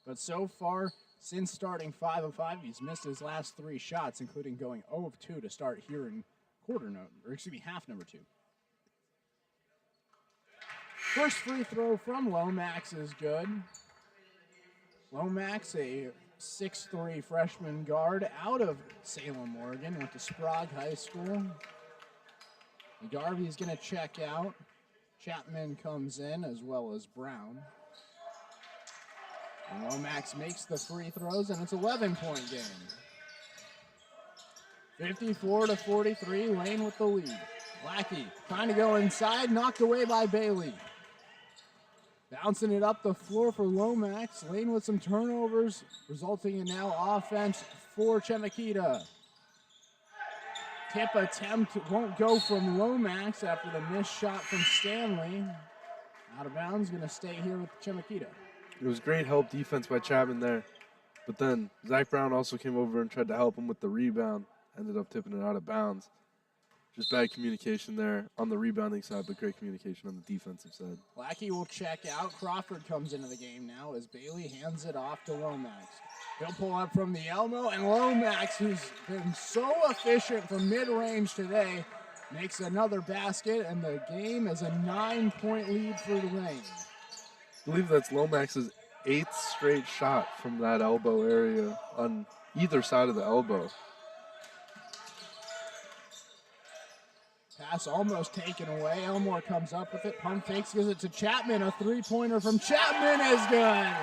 but so far, since starting 5 of 5, he's missed his last 3 shots, including going 0 of 2 to start here in half number 2. First free throw from Lomax is good. Lomax, a 6'3" freshman guard out of Salem, Oregon, went to Sprague High School. Garvey's going to check out. Chapman comes in as well as Brown. And Lomax makes the free throws, and it's an 11-point game. 54-43, Lane with the lead. Lackey trying to go inside, knocked away by Bailey. Bouncing it up the floor for Lomax. Lane with some turnovers, resulting in now offense for Chemeketa. Tip attempt won't go from Lomax after the missed shot from Stanley. Out of bounds, going to stay here with Chemeketa. It was great help defense by Chapman there. But then Zach Brown also came over and tried to help him with the rebound. Ended up tipping it out of bounds. Just bad communication there on the rebounding side, but great communication on the defensive side. Lackey will check out. Crawford comes into the game now as Bailey hands it off to Lomax. He'll pull up from the elbow, and Lomax, who's been so efficient from mid-range today, makes another basket, and the game is a 9-point lead for the Lane. I believe that's Lomax's 8th straight shot from that elbow area on either side of the elbow. Pass almost taken away. Elmore comes up with it. Pump fakes, gives it to Chapman. A three-pointer from Chapman is good.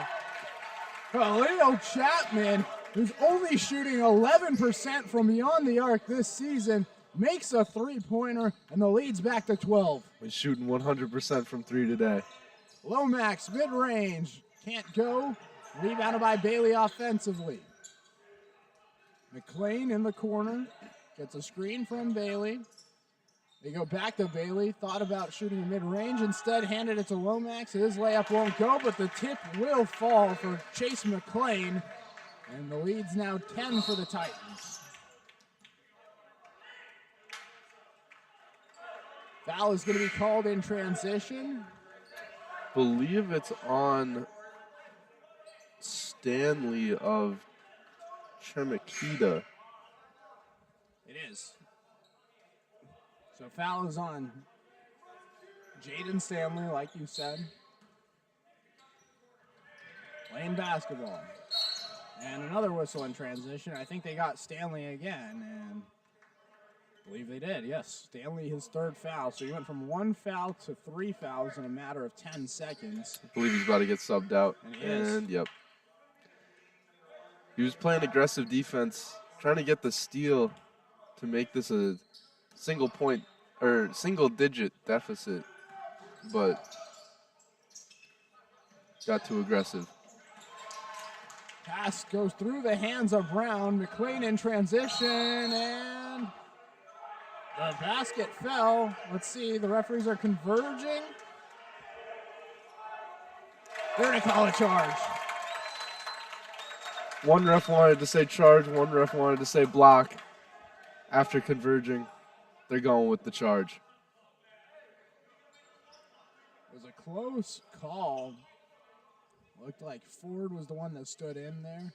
Leo Chapman, who's only shooting 11% from beyond the arc this season, makes a three-pointer, and the lead's back to 12. He's shooting 100% from 3 today. Lomax, mid-range, can't go. Rebounded by Bailey offensively. Mclean in the corner, gets a screen from Bailey. They go back to Bailey, thought about shooting mid-range, instead handed it to Lomax. His layup won't go, but the tip will fall for Chase McLean, and the lead's now 10 for the Titans. Foul is going to be called in transition. Believe it's on Stanley of Chemeketa. It is. So foul is on Jaden Stanley, like you said. Lane basketball. And another whistle in transition. I think they got Stanley again, and I believe they did, yes. Stanley, his third foul. So he went from 1 foul to 3 fouls in a matter of 10 seconds. I believe he's about to get subbed out. And he is. Yep. He was playing aggressive defense, trying to get the steal to make this a single-digit deficit, but got too aggressive. Pass goes through the hands of Brown. McLean in transition, and the basket fell. Let's see, the referees are converging. They're going to call a charge. One ref wanted to say charge, one ref wanted to say block. After converging, they're going with the charge. It was a close call. Looked like Ford was the one that stood in there.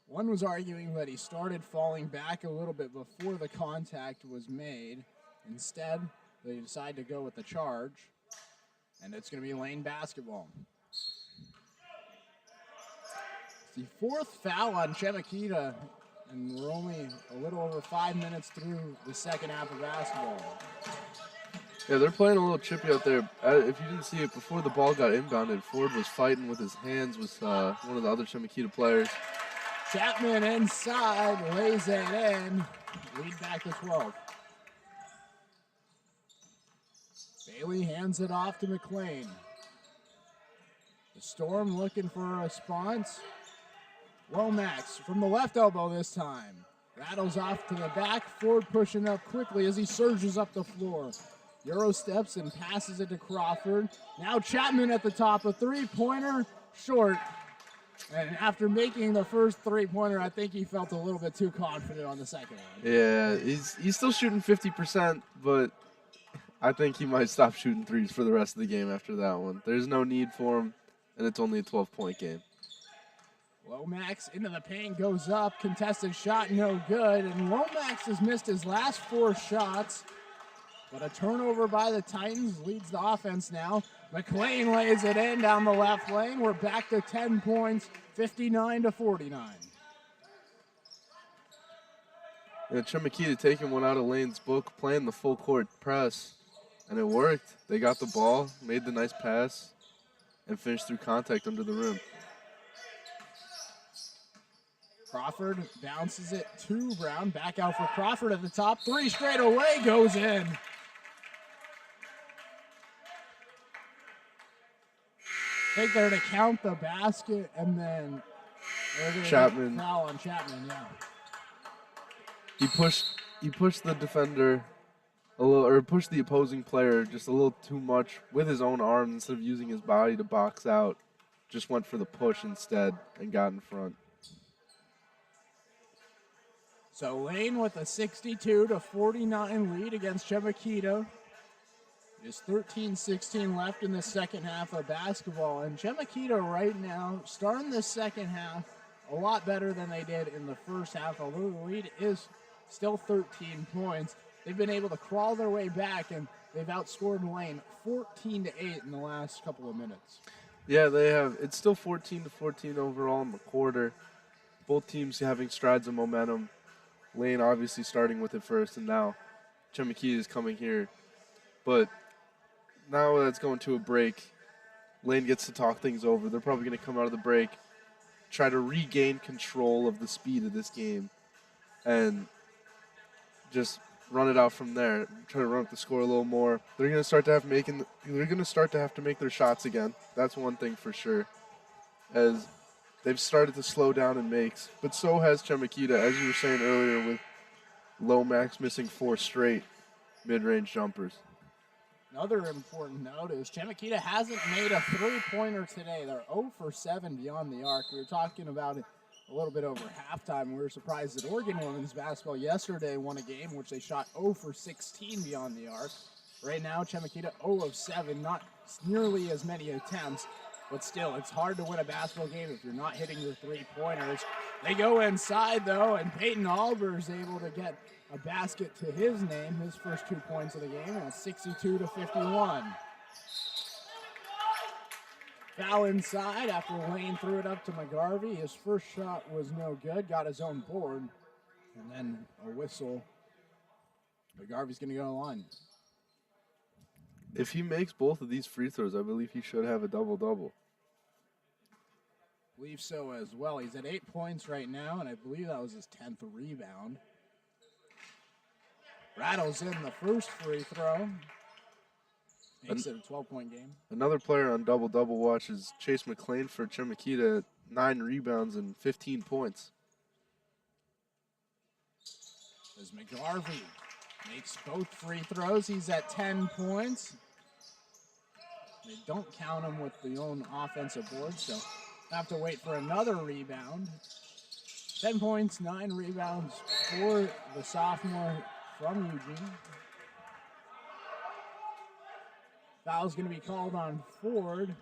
One was arguing that he started falling back a little bit before the contact was made. Instead, they decided to go with the charge, and it's going to be Lane basketball. It's the 4th foul on Chemeketa, and we're only a little over 5 minutes through the second half of basketball. Yeah, they're playing a little chippy out there. If you didn't see it, before the ball got inbounded, Ford was fighting with his hands with one of the other Chemeketa players. Chapman inside, lays it in. Lead back to 12. Bailey hands it off to McLean. The Storm looking for a response. Lomax from the left elbow this time. Rattles off to the back. Ford pushing up quickly as he surges up the floor. Euro steps and passes it to Crawford. Now Chapman at the top. A three-pointer short. And after making the first three-pointer, I think he felt a little bit too confident on the second one. Yeah, he's still shooting 50%, but I think he might stop shooting threes for the rest of the game after that one. There's no need for him, and it's only a 12-point game. Lomax into the paint, goes up, contested shot, no good. And Lomax has missed his last 4 shots. But a turnover by the Titans leads the offense now. Mclean lays it in down the left lane. We're back to 10 points, 59-49. Yeah, Chemeketa taking one out of Lane's book, playing the full court press, and it worked. They got the ball, made the nice pass, and finished through contact under the rim. Crawford bounces it to Brown. Back out for Crawford at the top. 3 straight away goes in. I think they're to count the basket, and then Chapman. Foul on Chapman, yeah. He pushed the defender a little, or pushed the opposing player just a little too much with his own arms instead of using his body to box out. Just went for the push instead and got in front. So Lane with a 62-49 lead against Chemeketa. There's 13-16 left in the second half of basketball. And Chemeketa right now, starting the second half, a lot better than they did in the first half. Although the lead is still 13 points, they've been able to crawl their way back, and they've outscored Lane 14-8 in the last couple of minutes. Yeah, they have. It's still 14-14 overall in the quarter. Both teams having strides of momentum. Lane obviously starting with it first, and now Chemeketa is coming here. But now that's going to a break. Lane gets to talk things over. They're probably going to come out of the break, try to regain control of the speed of this game, and just run it out from there. Try to run up the score a little more. They're going to start to have to make their shots again. That's one thing for sure, as they've started to slow down in makes. But so has Chemeketa, as you were saying earlier, with Lomax missing 4 straight mid-range jumpers. Another important note is Chemeketa hasn't made a three-pointer today. They're 0 for 7 beyond the arc. We were talking about it a little bit over halftime. We were surprised that Oregon women's basketball yesterday won a game in which they shot 0 for 16 beyond the arc. Right now, Chemeketa 0 of 7, not nearly as many attempts, but still, it's hard to win a basketball game if you're not hitting your three-pointers. They go inside, though, and Peyton Alber's able to get a basket to his name, his first 2 points of the game, and it's 62-51. Foul inside after Lane threw it up to McGarvey. His first shot was no good, got his own board, and then a whistle. McGarvey's going to go to the line. If he makes both of these free throws, I believe he should have a double-double. Believe so as well. He's at 8 points right now, and I believe that was his 10th rebound. Rattles in the first free throw. Makes it a 12-point game. Another player on double-double watch is Chase Mclean for Chemeketa, 9 rebounds and 15 points. As McGarvey makes both free throws, he's at 10 points. They don't count him with the own offensive board, so have to wait for another rebound. 10 points, 9 rebounds for the sophomore from Eugene. Foul's going to be called on Ford.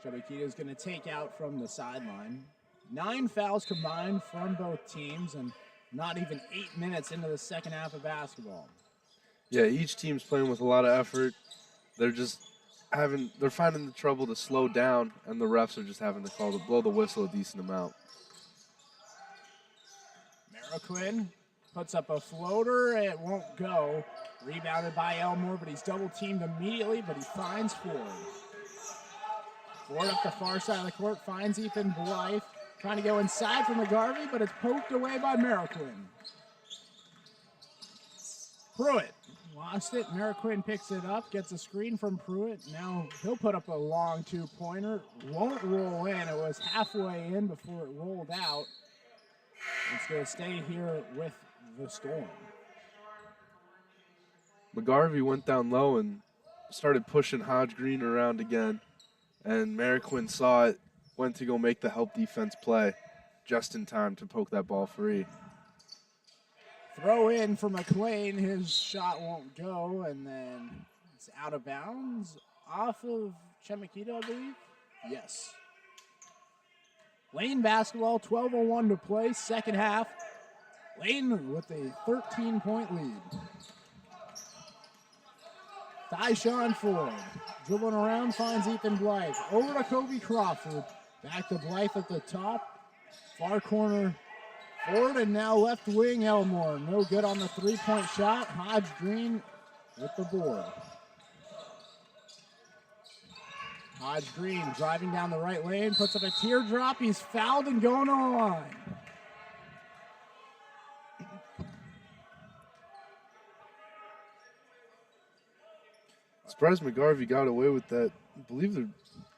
Chemeketa is going to take out from the sideline. 9 fouls combined from both teams, and not even 8 minutes into the second half of basketball. Yeah, each team's playing with a lot of effort. They're finding the trouble to slow down, and the refs are just having to blow the whistle a decent amount. Quinn puts up a floater. It won't go. Rebounded by Elmore, but he's double-teamed immediately, but he finds Ford. Ford up the far side of the court, finds Ethan Blythe. Trying to go inside from McGarvey, but it's poked away by Quinn. Pruitt lost it. Quinn picks it up, gets a screen from Pruitt. Now he'll put up a long 2-pointer. Won't roll in. It was halfway in before it rolled out. It's going to stay here with the Storm. McGarvey went down low and started pushing Hodge Green around again. And Quinn saw it, went to go make the help defense play just in time to poke that ball free. Throw in for McLean. His shot won't go, and then it's out of bounds off of Chemeketa, I believe. Yes. Lane basketball, 12:01 to play, second half. Lane with a 13-point lead. Tyshawn Ford dribbling around, finds Ethan Blythe. Over to Kobe Crawford. Back to Blythe at the top. Far corner Ford, and now left wing Elmore. No good on the three-point shot. Hodge Green with the board. Hodge Green driving down the right lane, puts up a teardrop. He's fouled and going on the line. Surprised McGarvey got away with that. I believe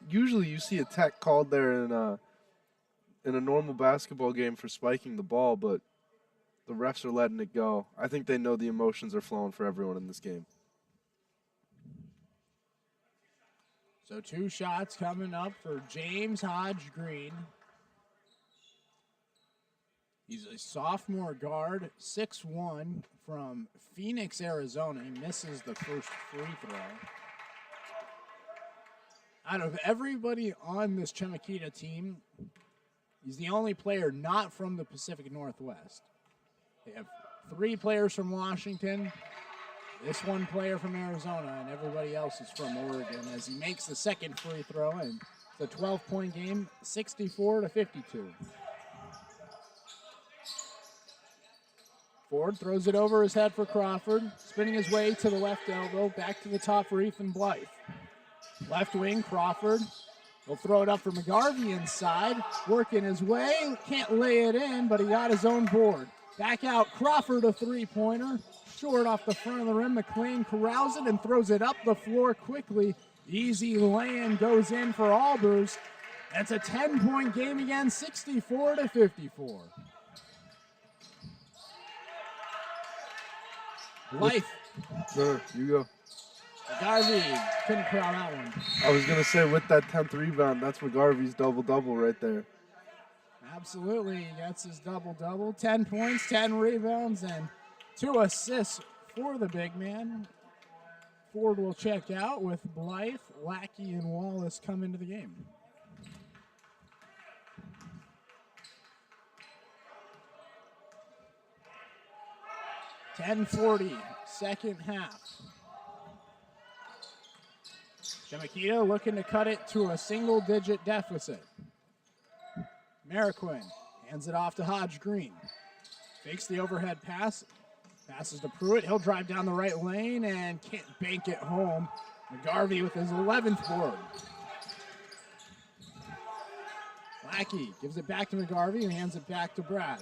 usually you see a tech called there in a normal basketball game for spiking the ball, but the refs are letting it go. I think they know the emotions are flowing for everyone in this game. So 2 shots coming up for James Hodge Green. He's a sophomore guard, 6'1", from Phoenix, Arizona. He misses the first free throw. Out of everybody on this Chemeketa team, he's the only player not from the Pacific Northwest. They have 3 players from Washington, this 1 player from Arizona, and everybody else is from Oregon as he makes the second free throw, and it's a 12-point game, 64-52. Ford throws it over his head for Crawford, spinning his way to the left elbow, back to the top for Ethan Blythe. Left wing, Crawford. He'll throw it up for McGarvey inside, working his way, can't lay it in, but he got his own board. Back out, Crawford, a three-pointer, short off the front of the rim. Mclean corrals it and throws it up the floor quickly. Easy lay-in goes in for Albers. That's a 10-point game again, 64-54. Blythe. No, you go. McGarvey couldn't corral that one. I was going to say, with that 10th rebound, that's McGarvey's double-double right there. Absolutely, he gets his double-double. 10 points, 10 rebounds, and 2 assists for the big man. Ford will check out with Blythe, Lackey, and Wallace come into the game. .40, second half. Chemeketa looking to cut it to a single-digit deficit. Mariquin hands it off to Hodge Green. Fakes the overhead pass. Passes to Pruitt. He'll drive down the right lane and can't bank it home. McGarvey with his 11th board. Lackey gives it back to McGarvey and hands it back to Brad.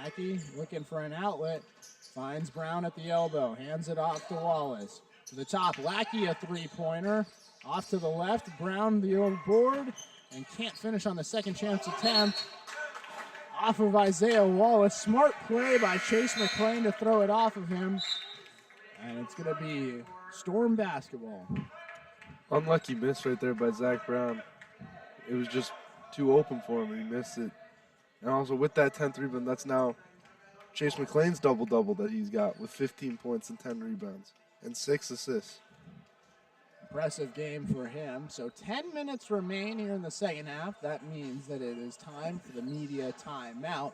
Lackey looking for an outlet. Finds Brown at the elbow. Hands it off to Wallace. To the top, Lackey a three-pointer. Off to the left, Brown the old board. And can't finish on the second chance attempt. Off of Isaiah Wallace. Smart play by Chase McClain to throw it off of him. And it's going to be Storm basketball. Unlucky miss right there by Zach Brown. It was just too open for him, and he missed it. And also with that 10th rebound, that's now Chase McClain's double-double that he's got with 15 points and 10 rebounds and 6 assists. Impressive game for him. So 10 minutes remain here in the second half. That means that it is time for the media timeout.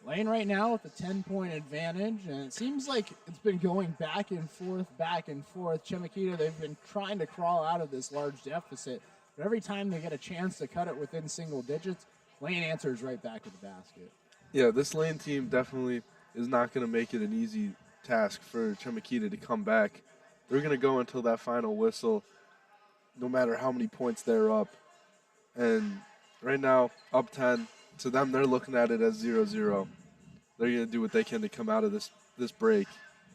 Lane right now with a 10-point advantage, and it seems like it's been going back and forth. Chemeketa, they've been trying to crawl out of this large deficit, but every time they get a chance to cut it within single digits, Lane answers right back with the basket. Yeah, this Lane team definitely is not going to make it an easy task for Chemeketa to come back. They're going to go until that final whistle, no matter how many points they're up. And right now, up 10, to them, they're looking at it as 0-0. They're going to do what they can to come out of this break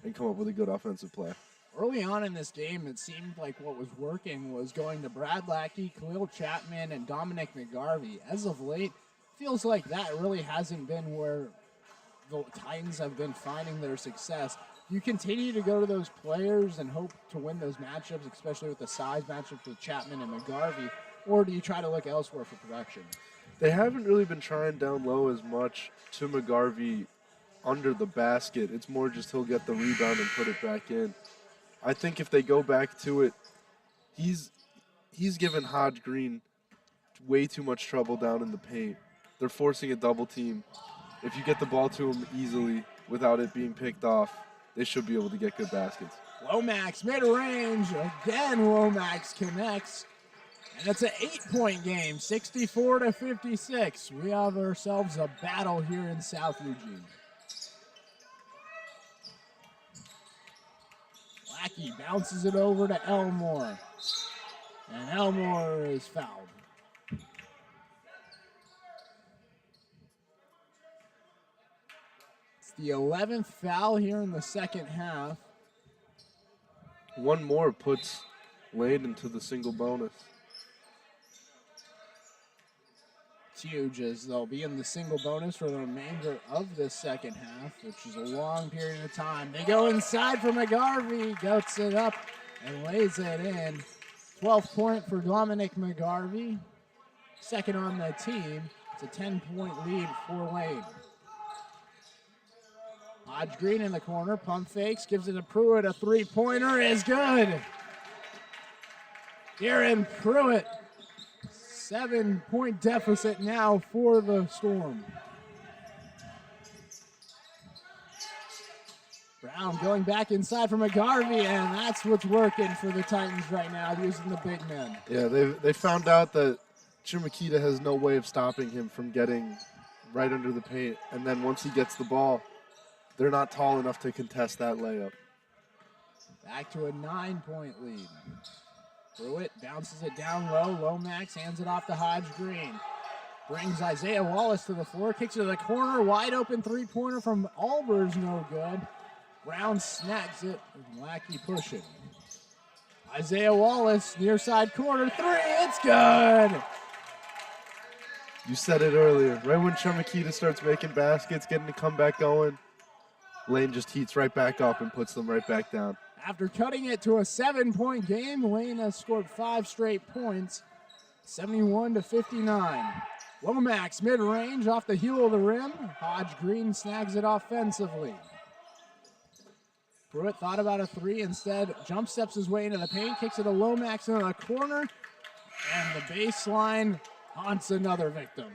and come up with a good offensive play. Early on in this game, it seemed like what was working was going to Brad Lackey, Khalil Chapman, and Dominic McGarvey. As of late, feels like that really hasn't been where the Titans have been finding their success. You continue to go to those players and hope to win those matchups, especially with the size matchups with Chapman and McGarvey, or do you try to look elsewhere for production? They haven't really been trying down low as much to McGarvey under the basket. It's more just he'll get the rebound and put it back in. I think if they go back to it, he's given Hodge Green way too much trouble down in the paint. they're forcing a double team. If you get the ball to them easily without it being picked off, they should be able to get good baskets. Lomax mid-range. Again, Lomax connects. And it's an 8-point game, 64-56. We have ourselves a battle here in South Eugene. Lackey bounces it over to Elmore. And Elmore is fouled. It's the 11th foul here in the second half. One more puts Lane into the single bonus. It's huge as they'll be in the single bonus for the remainder of the second half, which is a long period of time. They go inside for McGarvey, goats it up and lays it in. 12th point for Dominic McGarvey. Second on the team. It's a 10-point lead for Lane. Hodge Green in the corner, pump fakes, gives it to Pruitt. A three-pointer is good. Aaron Pruitt. 7-point deficit now for the Storm. Brown going back inside for McGarvey, and that's what's working for the Titans right now, using the big men. Yeah, they found out that Chemeketa has no way of stopping him from getting right under the paint, and then once he gets the ball, they're not tall enough to contest that layup. Back to a 9-point lead. Pruitt bounces it down low. Lomax hands it off to Hodge Green. Brings Isaiah Wallace to the floor. Kicks it to the corner. Wide open three-pointer from Albers. No good. Brown snags it. And Lackey pushing. Isaiah Wallace, near side corner. Three. It's good. You said it earlier. Right when Chemeketa starts making baskets, getting the comeback going, Lane just heats right back up and puts them right back down. After cutting it to a 7-point game, Lane has scored 5 straight points, 71-59. Lomax mid-range off the heel of the rim. Hodge Green snags it offensively. Pruitt thought about a three, instead jump steps his way into the paint, kicks it to Lomax in the corner, and the baseline haunts another victim.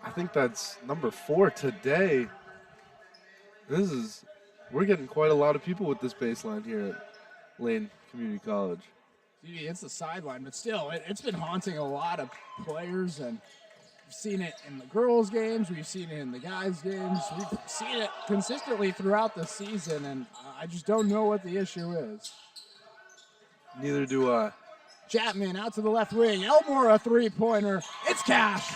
I think that's number 4 today. We're getting quite a lot of people with this baseline here at Lane Community College. It's the sideline, but still, it's been haunting a lot of players, and we've seen it in the girls' games, we've seen it in the guys' games, we've seen it consistently throughout the season, and I just don't know what the issue is. Neither do I. Chapman out to the left wing, Elmore a three-pointer, it's cash.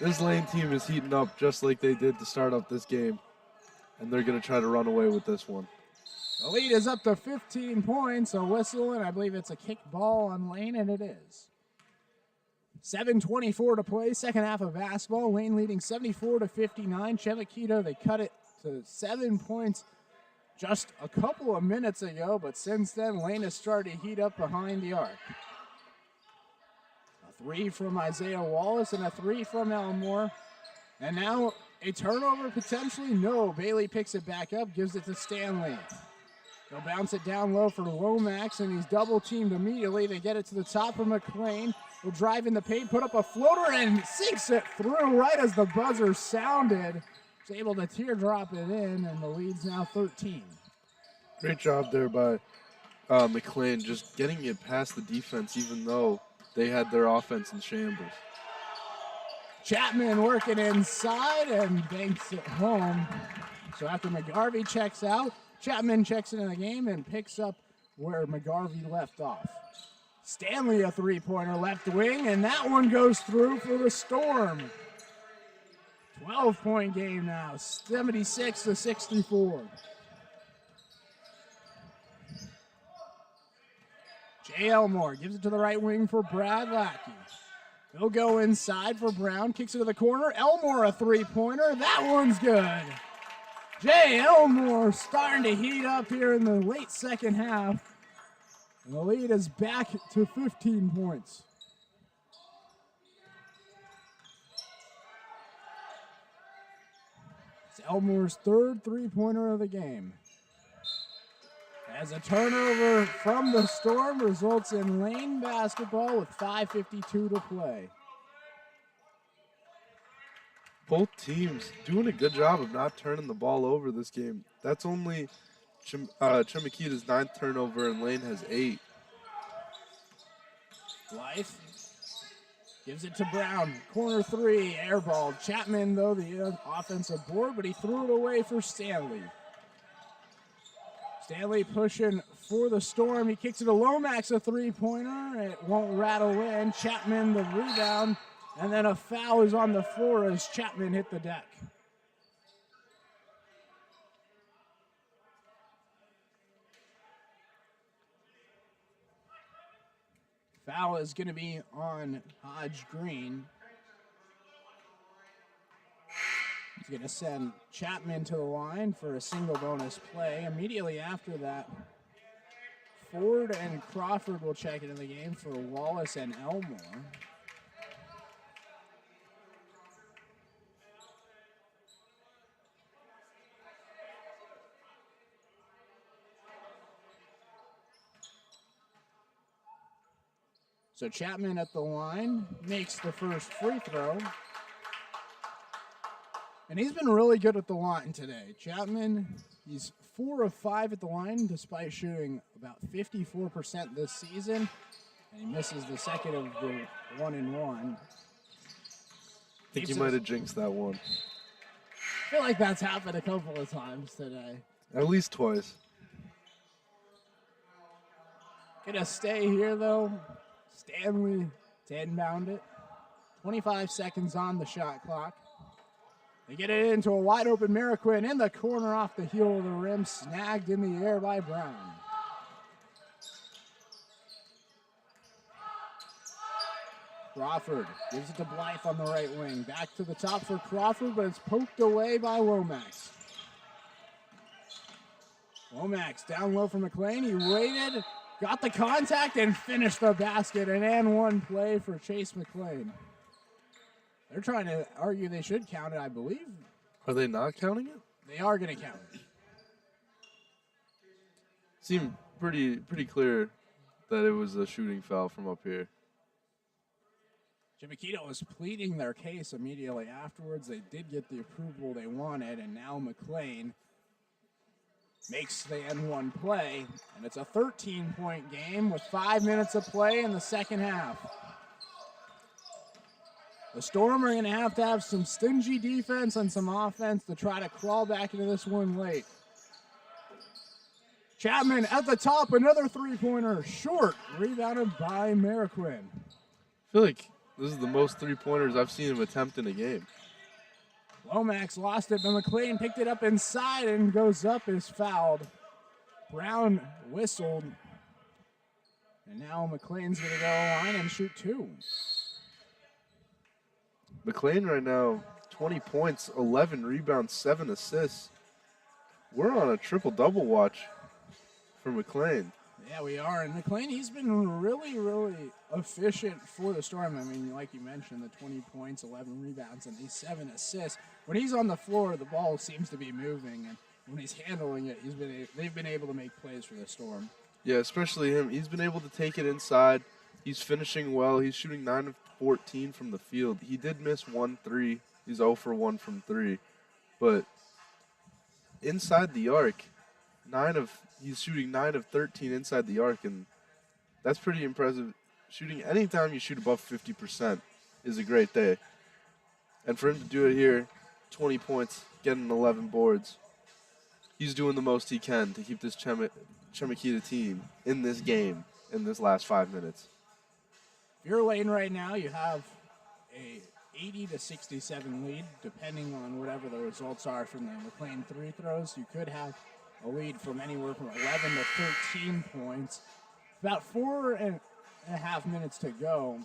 This Lane team is heating up just like they did to start up this game, and they're going to try to run away with this one. The lead is up to 15 points, a whistle, and I believe it's a kick ball on Lane, and it is. 7:24 to play, second half of basketball. Lane leading 74-59. Chemeketa, they cut it to 7 points just a couple of minutes ago, but since then, Lane has started to heat up behind the arc. A three from Isaiah Wallace and a three from Elmore. And now a turnover potentially? No. Bailey picks it back up, gives it to Stanley. They'll bounce it down low for Lomax, and he's double-teamed immediately. They get it to the top of Mclean. He'll drive in the paint, put up a floater, and sinks it through right as the buzzer sounded. He's able to teardrop it in, and the lead's now 13. Great job there by Mclean, just getting it past the defense, even though they had their offense in shambles. Chapman working inside and banks it home. So after McGarvey checks out, Chapman checks into the game and picks up where McGarvey left off. Stanley a three-pointer left wing, and that one goes through for the Storm. 12-point game now, 76-64. Jay Elmore gives it to the right wing for Brad Lackey. He'll go inside for Brown, kicks it to the corner. Elmore a three-pointer, that one's good. Jay Elmore starting to heat up here in the late second half. And the lead is back to 15 points. It's Elmore's third three-pointer of the game. as a turnover from the Storm results in Lane basketball with 5:52 to play. Both teams doing a good job of not turning the ball over this game. That's only Chemeketa's 9th turnover, and Lane has 8. Blythe gives it to Brown. Corner 3, air ball. Chapman, though, the offensive board, but he threw it away for Stanley. Stanley pushing for the Storm. He kicks it to Lomax, a three-pointer. It won't rattle in. Chapman, the rebound. And then a foul is on the floor as Chapman hit the deck. Foul is going to be on Hodge Green. He's going to send Chapman to the line for a single bonus play. Immediately after that, Ford and Crawford will check into the game for Wallace and Elmore. So Chapman at the line makes the first free throw. And he's been really good at the line today. Chapman, he's 4 of 5 at the line despite shooting about 54% this season. And he misses the second of the 1-and-1. I think you might have jinxed that one. I feel like that's happened a couple of times today. At least twice. Gonna stay here though. Stanley to inbound it. 25 seconds on the shot clock. They get it into a wide open Mclean in the corner off the heel of the rim, snagged in the air by Brown. Crawford gives it to Blythe on the right wing. Back to the top for Crawford, but it's poked away by Lomax. Lomax down low for Mclean. He waited, got the contact, and finished the basket. An and one play for Chase Mclean. They're trying to argue they should count it, I believe. Are they not counting it? They are going to count it. Seemed pretty clear that it was a shooting foul from up here. Chemeketa was pleading their case immediately afterwards. They did get the approval they wanted, and now Mclean makes the N1 play, and it's a 13-point game with 5 minutes of play in the second half. The Storm are going to have some stingy defense and some offense to try to crawl back into this one late. Chapman at the top, another three-pointer, short, rebounded by Mclean. I feel like this is the most three-pointers I've seen him attempt in a game. Lomax lost it, but Mclean picked it up inside and goes up, is fouled. Brown whistled. And now Mclean's going to go line and shoot 2. Mclean right now, 20 points, 11 rebounds, 7 assists. We're on a triple-double watch for Mclean. Yeah, we are. And Mclean, he's been really efficient for the Storm. I mean, like you mentioned, the 20 points, 11 rebounds, and these 7 assists. When he's on the floor, the ball seems to be moving. And when he's handling it, they've been able to make plays for the Storm. Yeah, especially him. He's been able to take it inside. He's finishing well. He's shooting 9 of 14 from the field. He did miss 1 3. He's 0 for 1 from 3. But inside the arc, he's shooting 9 of 13 inside the arc, and that's pretty impressive. Shooting anytime you shoot above 50% is a great day. And for him to do it here, 20 points, getting 11 boards, he's doing the most he can to keep this Chemeketa team in this game in this last 5 minutes. If you're Lane right now, you have a 80-67 lead, depending on whatever the results are from the Mclean free throws. You could have a lead from anywhere from 11 to 13 points. About 4.5 minutes to go.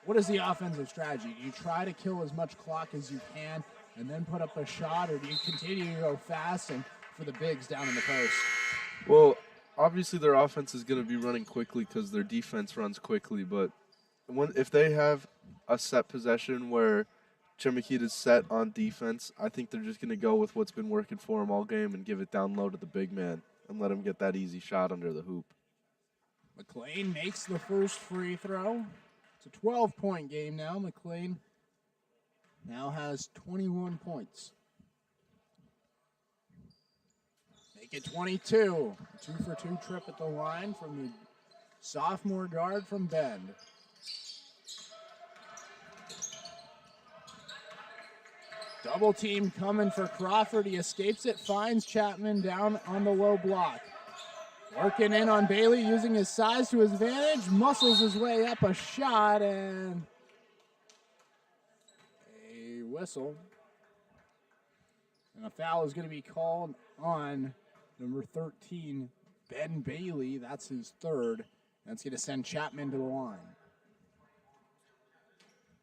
What is the offensive strategy? Do you try to kill as much clock as you can and then put up a shot, or do you continue to go fast and for the bigs down in the post? Well, obviously their offense is going to be running quickly because their defense runs quickly, but if they have a set possession where Chemeketa's set on defense, I think they're just going to go with what's been working for them all game and give it down low to the big man and let him get that easy shot under the hoop. Mclean makes the first free throw. It's a 12-point game now. Mclean now has 21 points. Make it 22. 2-for-2 trip at the line from the sophomore guard from Bend. Double team coming for Crawford. He escapes it, finds Chapman down on the low block. Working in on Bailey, using his size to his advantage, muscles his way up a shot, and a whistle. And a foul is going to be called on number 13, Ben Bailey. That's his third. That's going to send Chapman to the line.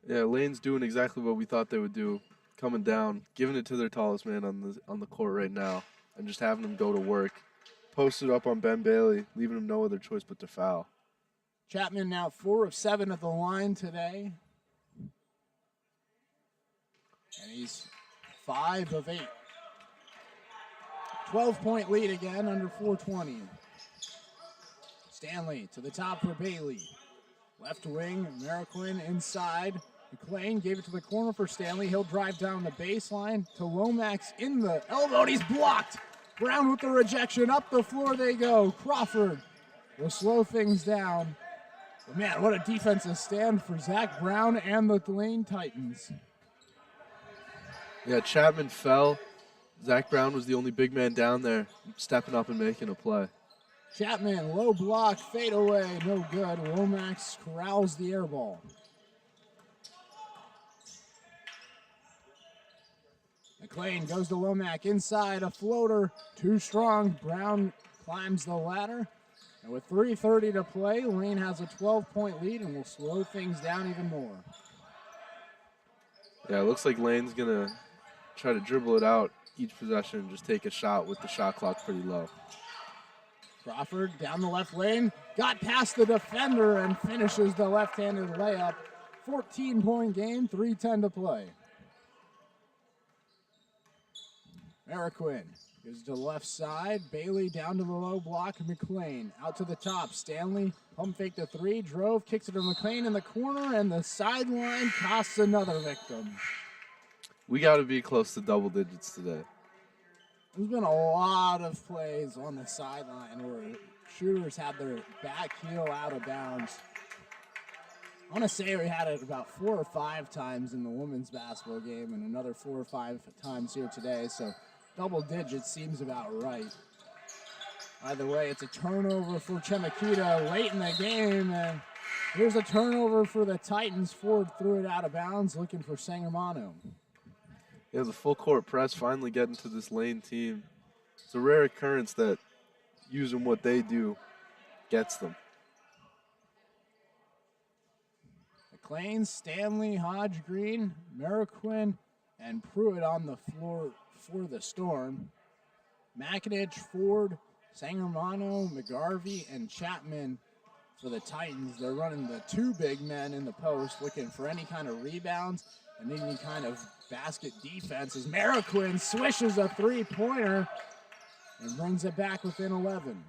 Yeah, Lane's doing exactly what we thought they would do. Coming down, giving it to their tallest man on the court right now, and just having him go to work. Posted up on Ben Bailey, leaving him no other choice but to foul. Chapman now 4 of 7 at the line today. And he's 5 of 8. 12-point lead again, under 4:20. Stanley to the top for Bailey. Left wing, Mclean inside. Mclean gave it to the corner for Stanley. He'll drive down the baseline to Lomax in the elbow, and he's blocked. Brown with the rejection. Up the floor they go. Crawford will slow things down. But man, what a defensive stand for Zach Brown and the Lane Titans. Yeah, Chapman fell. Zach Brown was the only big man down there, stepping up and making a play. Chapman, low block, fade away, no good. Lomax corrals the air ball. Mclean goes to Lomax inside, a floater, too strong. Brown climbs the ladder. And with 3:30 to play, Lane has a 12-point lead and will slow things down even more. Yeah, it looks like Lane's going to try to dribble it out each possession and just take a shot with the shot clock pretty low. Crawford down the left lane, got past the defender and finishes the left-handed layup. 14-point game, 3:10 to play. Mclean goes to the left side. Bailey down to the low block. Mclean out to the top. Stanley pump fake the three. Drove, kicks it to Mclean in the corner, and the sideline costs another victim. We got to be close to double digits today. There's been a lot of plays on the sideline where shooters had their back heel out of bounds. I want to say we had it about 4 or 5 times in the women's basketball game and another 4 or 5 times here today, so double digits seems about right. Either way, it's a turnover for Chemeketa late in the game, and here's a turnover for the Titans. Ford threw it out of bounds, looking for Sangermano. Yeah, the full court press finally getting to this Lane team. It's a rare occurrence that using what they do gets them. McLean, Stanley, Hodge Green, Mclean, and Pruitt on the floor for the Storm. Makinich, Ford, Sangermano, McGarvey, and Chapman for the Titans. They're running the 2 big men in the post, looking for any kind of rebounds and any kind of basket defense as Mclean swishes a 3-pointer and brings it back within 11.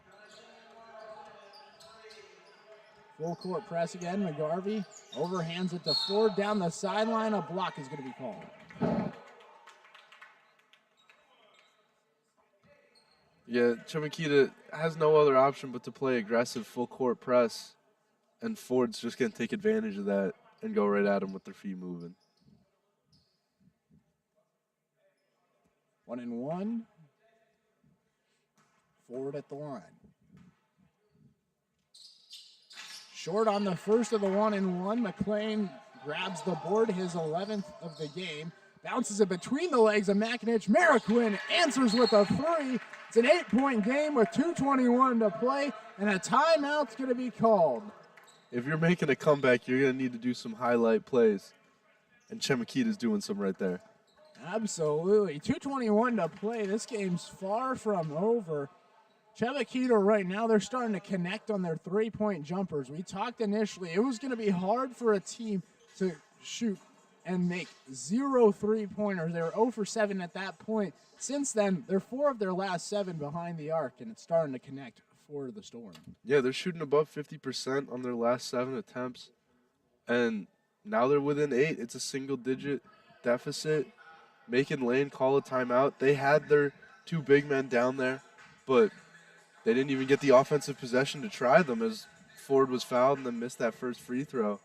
Full court press again. McGarvey overhands it to Ford down the sideline. A block is going to be called. Yeah, Chemeketa has no other option but to play aggressive full court press, and Ford's just going to take advantage of that and go right at him with their feet moving. 1-and-1. Ford at the line. Short on the first of the 1-and-1. McLean grabs the board, his 11th of the game. Bounces it between the legs of Makinich. Mclean answers with a 3. It's an 8-point game with 2:21 to play, and a timeout's going to be called. If you're making a comeback, you're going to need to do some highlight plays, and Chemeketa's doing some right there. Absolutely. 2:21 to play. This game's far from over. Chemeketa right now, they're starting to connect on their 3-point jumpers. We talked initially, it was going to be hard for a team to shoot and make 0 3-pointers. They were 0 for 7 at that point. Since then, they're 4 of their last 7 behind the arc, and it's starting to connect for the Storm. Yeah, they're shooting above 50% on their last 7 attempts. And now they're within 8. It's a single-digit deficit. Making Lane call a timeout. They had their 2 big men down there, but they didn't even get the offensive possession to try them as Ford was fouled and then missed that first free throw.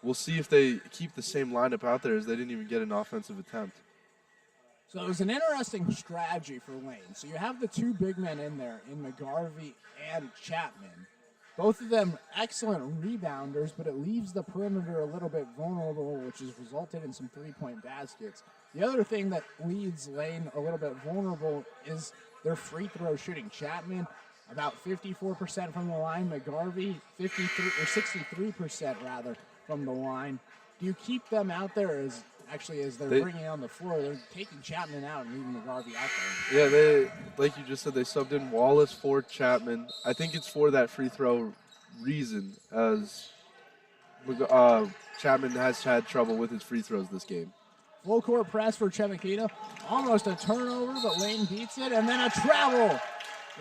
We'll see if they keep the same lineup out there as they didn't even get an offensive attempt. So it was an interesting strategy for Lane. So you have the 2 big men in there, in McGarvey and Chapman. Both of them excellent rebounders, but it leaves the perimeter a little bit vulnerable, which has resulted in some 3-point baskets. The other thing that leaves Lane a little bit vulnerable is their free throw shooting. Chapman, about 54% from the line. McGarvey, 63% rather, from the line. Do you keep them out there as they're bringing on the floor? They're taking Chapman out and leaving McGarvey out there. Yeah, they, like you just said, they subbed in Wallace for Chapman. I think it's for that free throw reason, as Chapman has had trouble with his free throws this game. Full court press for Chemeketa. Almost a turnover, but Lane beats it. And then a travel.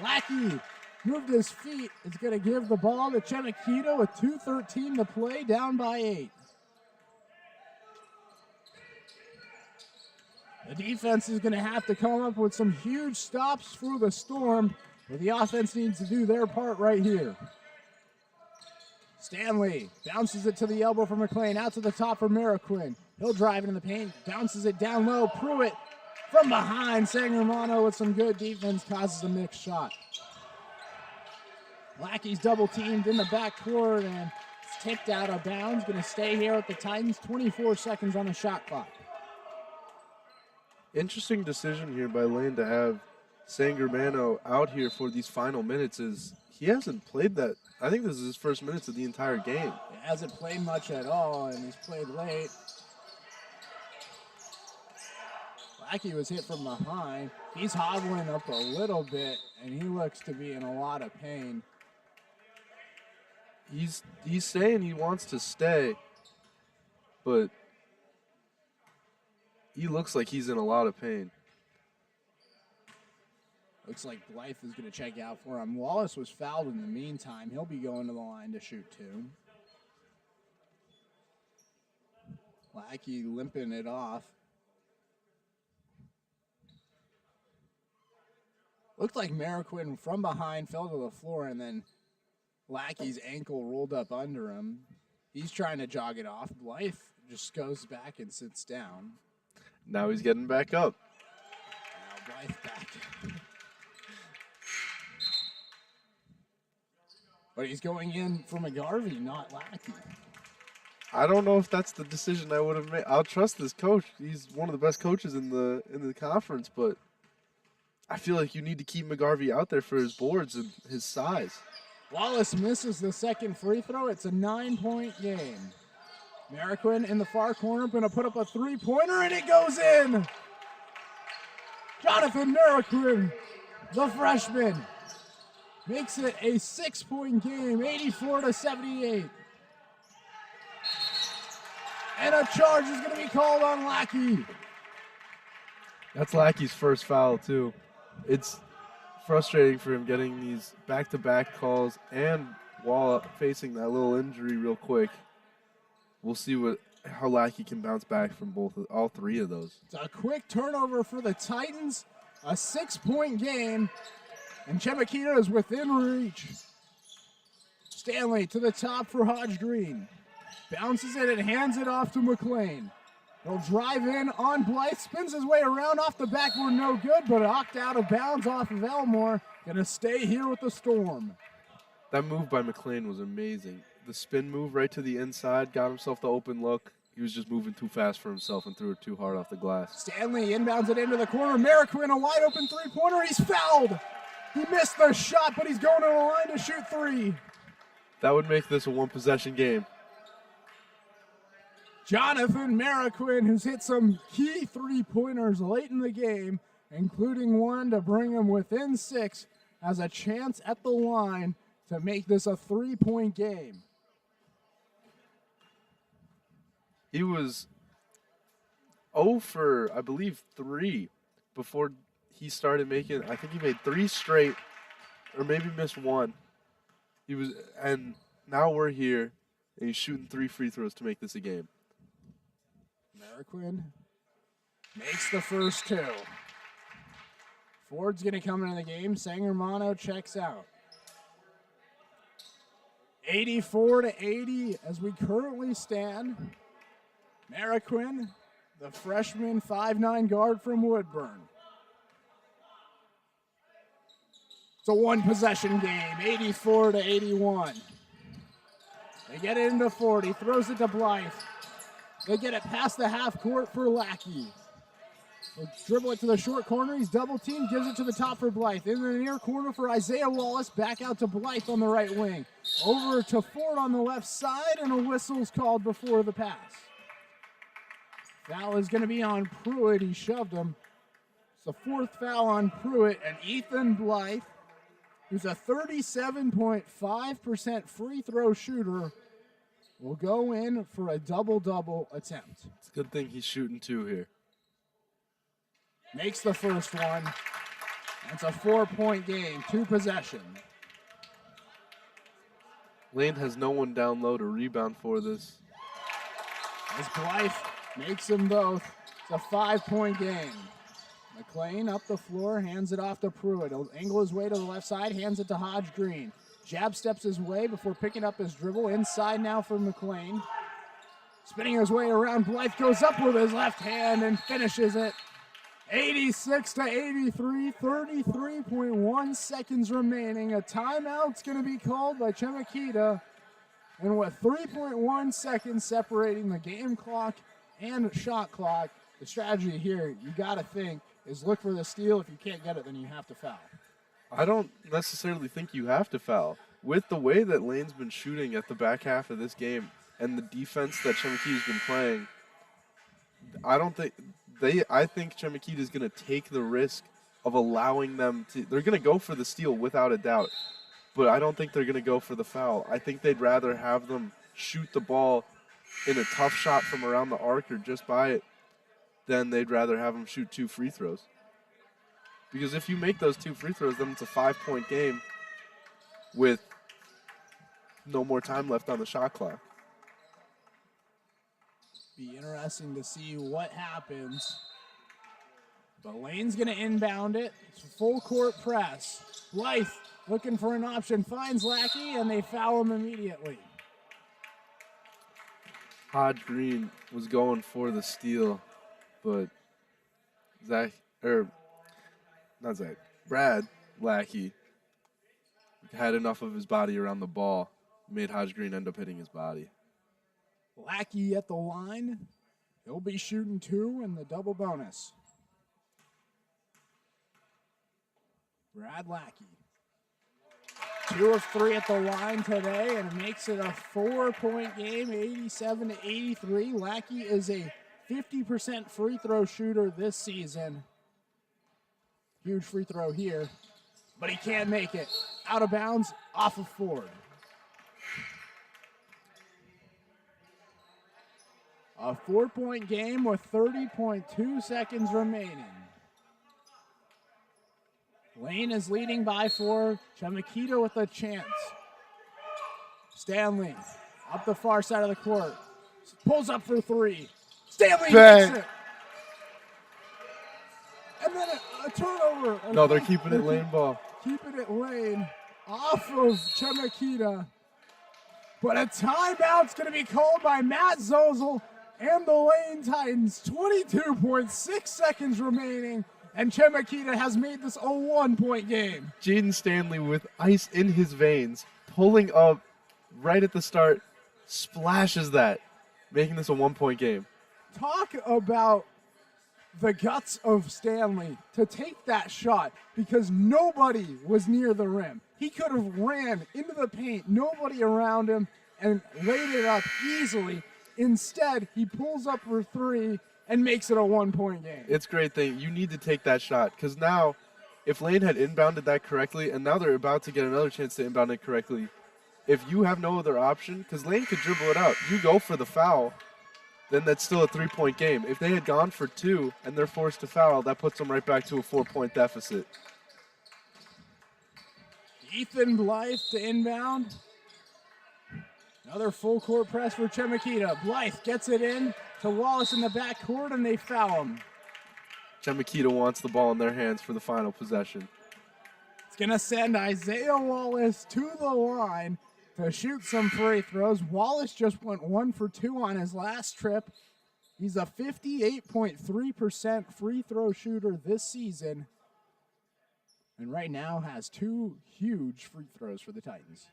Lackey moved his feet. It's going to give the ball to Chemeketa with 2:13 to play, down by 8. The defense is going to have to come up with some huge stops for the Storm, but the offense needs to do their part right here. Stanley bounces it to the elbow for Mclean, out to the top for Marroquin. He'll drive into the paint, bounces it down low. Pruitt from behind. Sangermano with some good defense causes a mixed shot. Lackey's double teamed in the backcourt and it's tipped out of bounds. Going to stay here with the Titans. 24 seconds on the shot clock. Interesting decision here by Lane to have Sangermano out here for these final minutes. Is he hasn't played that. I think this is his first minutes of the entire game. He hasn't played much at all, and he's played late. Lackey was hit from behind. He's hobbling up a little bit, and he looks to be in a lot of pain. He's saying he wants to stay, but he looks like he's in a lot of pain. Looks like Blythe is going to check out for him. Wallace was fouled in the meantime. He'll be going to the line to shoot 2. Lackey limping it off. Looked like Marroquin from behind fell to the floor, and then Lackey's ankle rolled up under him. He's trying to jog it off. Blythe just goes back and sits down. Now he's getting back up. Now Blythe back. But he's going in for McGarvey, not Lackey. I don't know if that's the decision I would have made. I'll trust this coach. He's one of the best coaches in the conference, but I feel like you need to keep McGarvey out there for his boards and his size. Wallace misses the second free throw. It's a 9-point game. Marroquin in the far corner, going to put up a 3-pointer, and it goes in. Jonathan Marroquin, the freshman, makes it a 6-point game, 84-78. And a charge is going to be called on Lackey. That's Lackey's first foul, too. It's frustrating for him getting these back-to-back calls and while facing that little injury real quick. We'll see how Lackey can bounce back from all 3 of those. It's a quick turnover for the Titans, a 6-point game, and Chemeketa is within reach. Stanley to the top for Hodge Green. Bounces it and hands it off to Mclean. He'll drive in on Blythe, spins his way around off the backboard, no good, but knocked out of bounds off of Elmore. Gonna stay here with the Storm. That move by Mclean was amazing. The spin move right to the inside, got himself the open look. He was just moving too fast for himself and threw it too hard off the glass. Stanley inbounds it into the corner. Marroquin, a wide open 3-pointer. He's fouled. He missed the shot, but he's going to the line to shoot 3. That would make this a 1-possession game. Jonathan Marroquin, who's hit some key 3-pointers late in the game, including one to bring him within 6, has a chance at the line to make this a 3-point game. He was 0 for, I believe, 3 before he started making, I think he made 3 straight, or maybe missed 1. And now we're here, and he's shooting 3 free throws to make this a game. Mclean makes the first 2. Ford's going to come into the game. Sangermano checks out. 84-80 as we currently stand. Mclean, the freshman 5'9" guard from Woodburn. It's a one-possession game, 84-81. They get it into 40, throws it to Blythe. They get it past the half court for Lackey. They'll dribble it to the short corner. He's double teamed, gives it to the top for Blythe. In the near corner for Isaiah Wallace. Back out to Blythe on the right wing. Over to Ford on the left side, and a whistle's called before the pass. Foul is going to be on Pruitt. He shoved him. It's the 4th foul on Pruitt, and Ethan Blythe, who's a 37.5% free throw shooter, will go in for a double-double attempt. It's a good thing he's shooting 2 here. Makes the first one. It's a 4-point game, 2 possession. Lane has no one down low to rebound for this. As Blythe makes them both, it's a 5-point game. Mclean up the floor, hands it off to Pruitt. He'll angle his way to the left side, hands it to Hodge Green. Jab steps his way before picking up his dribble. Inside now for Mclean. Spinning his way around, Blythe goes up with his left hand and finishes it. 86-83, 33.1 seconds remaining. A timeout's going to be called by Chemeketa. And with 3.1 seconds separating the game clock and shot clock, the strategy here, you got to think, is look for the steal. If you can't get it, then you have to foul. I don't necessarily think you have to foul. With the way that Lane's been shooting at the back half of this game and the defense that Chemeketa's been playing, I think Chemeketa is going to take the risk of allowing them to. They're going to go for the steal without a doubt, but I don't think they're going to go for the foul. I think they'd rather have them shoot the ball in a tough shot from around the arc or just by it than they'd rather have them shoot 2 free throws. Because if you make those 2 free throws, then it's a 5-point game with no more time left on the shot clock. Be interesting to see what happens. But Lane's going to inbound it. It's full court press. Blythe looking for an option, finds Lackey, and they foul him immediately. Hodge Green was going for the steal, but Brad Lackey had enough of his body around the ball, made Hodge Green end up hitting his body. Lackey at the line. He'll be shooting 2 in the double bonus. Brad Lackey. 2 of 3 at the line today, and it makes it a 4-point game, 87-83. Lackey is a 50% free throw shooter this season. Huge free throw here, but he can't make it. Out of bounds, off of Ford. A 4-point game with 30.2 seconds remaining. Lane is leading by 4. Chemeketa with a chance. Stanley up the far side of the court. Pulls up for 3. Stanley makes it. And then a turnover. No, they're keeping it Lane ball. Keeping it Lane off of Chemeketa. But a timeout's going to be called by Matt Zozel and the Lane Titans. 22.6 seconds remaining, and Chemeketa has made this a 1-point game. Jaden Stanley with ice in his veins, pulling up right at the start, splashes that, making this a 1-point game. Talk about the guts of Stanley to take that shot because nobody was near the rim. He could have ran into the paint, nobody around him, and laid it up easily. Instead, he pulls up for 3 and makes it a 1-point game. It's a great thing. You need to take that shot because now if Lane had inbounded that correctly, and now they're about to get another chance to inbound it correctly, if you have no other option, because Lane could dribble it out, you go for the foul, then that's still a 3-point game. If they had gone for 2 and they're forced to foul, that puts them right back to a 4-point deficit. Ethan Blythe to inbound. Another full court press for Chemeketa. Blythe gets it in to Wallace in the backcourt, and they foul him. Chemeketa wants the ball in their hands for the final possession. It's going to send Isaiah Wallace to the line to shoot some free throws. Wallace just went 1 for 2 on his last trip. He's a 58.3% free throw shooter this season, and right now has 2 huge free throws for the Titans.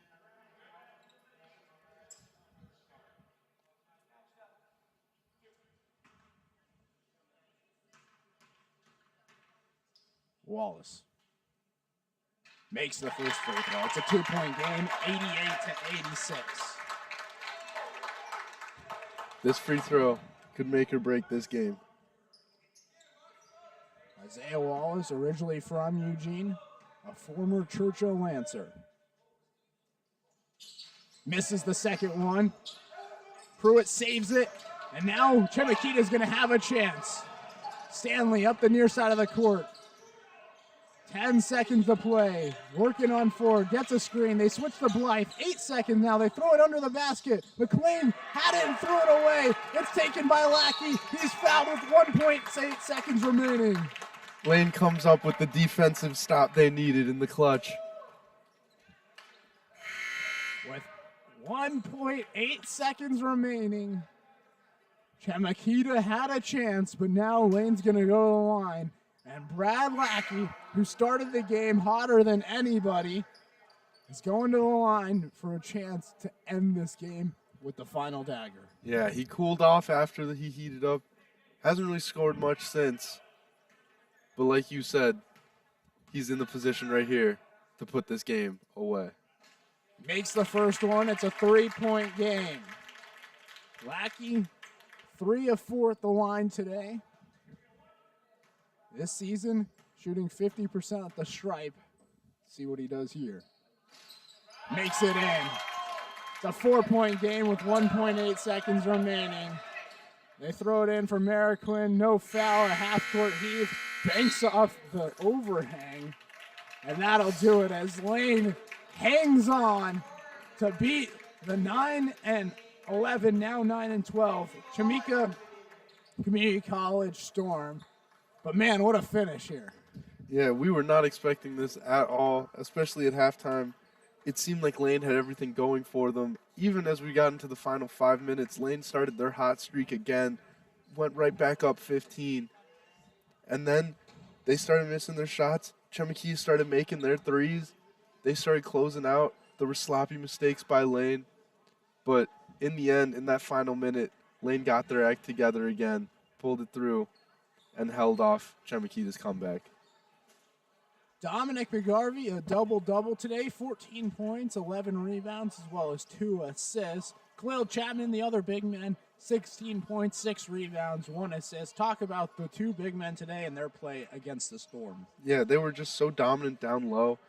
Wallace makes the first free throw. It's a 2-point game, 88-86. This free throw could make or break this game. Isaiah Wallace, originally from Eugene, a former Churchill Lancer. Misses the second one. Pruitt saves it, and now Chemeketa's going to have a chance. Stanley up the near side of the court. 10 seconds to play. Working on Ford. Gets a screen. They switch to Blythe. 8 seconds now. They throw it under the basket. Mclean had it and threw it away. It's taken by Lackey. He's fouled with 1.8 seconds remaining. Lane comes up with the defensive stop they needed in the clutch. With 1.8 seconds remaining, Chemeketa had a chance, but now Lane's going to go to the line. And Brad Lackey, who started the game hotter than anybody, is going to the line for a chance to end this game with the final dagger. Yeah, he cooled off after he heated up. Hasn't really scored much since. But like you said, he's in the position right here to put this game away. Makes the first one. It's a 3-point game. Lackey, 3 of 4 at the line today. This season, shooting 50% at the stripe. See what he does here. Makes it in. It's a 4-point game with 1.8 seconds remaining. They throw it in for Mclean. No foul, a half-court heave. Banks off the overhang. And that'll do it as Lane hangs on to beat the 9-11, now 9-12, Chemeketa Community College Storm. But man, what a finish here. Yeah, we were not expecting this at all, especially at halftime. It seemed like Lane had everything going for them. Even as we got into the final 5 minutes, Lane started their hot streak again, went right back up 15. And then they started missing their shots. Chemeketa started making their threes. They started closing out. There were sloppy mistakes by Lane. But in the end, in that final minute, Lane got their act together again, pulled it through, and held off Chemeketa's comeback. Dominic McGarvey, a double-double today, 14 points, 11 rebounds, as well as 2 assists. Khalil Chapman, the other big man, 16 points, 6 rebounds, 1 assist. Talk about the 2 big men today and their play against the Storm. Yeah, they were just so dominant down low.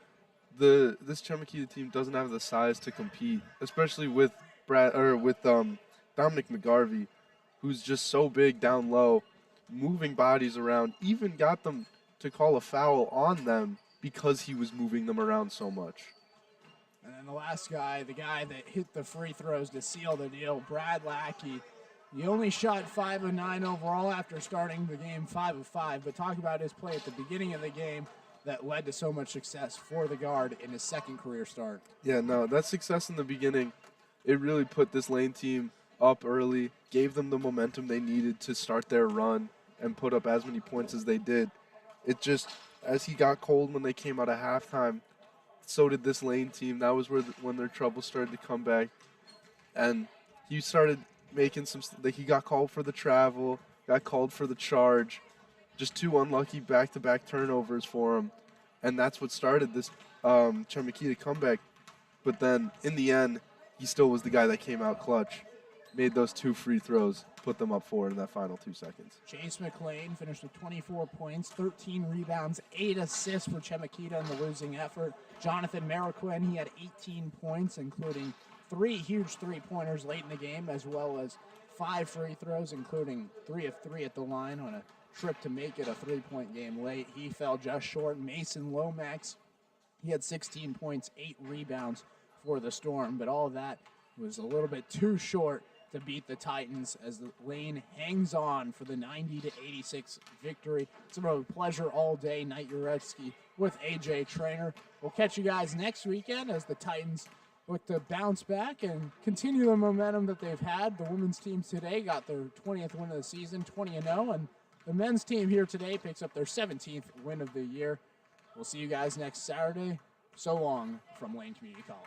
This Chemeketa team doesn't have the size to compete, especially with Dominic McGarvey, who's just so big down low, moving bodies around, even got them to call a foul on them because he was moving them around so much. And then the last guy, the guy that hit the free throws to seal the deal, Brad Lackey. He only shot 5 of 9 overall after starting the game 5 of 5, but talk about his play at the beginning of the game that led to so much success for the guard in his second career start. Yeah, no, that success in the beginning, it really put this Lane team up early, gave them the momentum they needed to start their run and put up as many points as they did. It just, as he got cold when they came out of halftime, so did this Lane team. That was when their trouble started to come back. And he started making he got called for the travel, got called for the charge. Just 2 unlucky back-to-back turnovers for him. And that's what started this Chemeketa comeback. But then, in the end, he still was the guy that came out clutch. Made those 2 free throws, put them up 4 in that final 2 seconds. Chase Mclean finished with 24 points, 13 rebounds, 8 assists for Chemeketa in the losing effort. Jonathan Mclean, he had 18 points, including 3 huge three-pointers late in the game, as well as 5 free throws, including 3 of 3 at the line on a trip to make it a 3-point game late. He fell just short. Mason Lomax, he had 16 points, 8 rebounds for the Storm, but all of that was a little bit too short to beat the Titans as the Lane hangs on for the 90-86 victory. It's been a pleasure all day. Knight Uretsky with AJ Trainer. We'll catch you guys next weekend as the Titans look to bounce back and continue the momentum that they've had. The women's team today got their 20th win of the season, 20-0, and the men's team here today picks up their 17th win of the year. We'll see you guys next Saturday. So long from Lane Community College.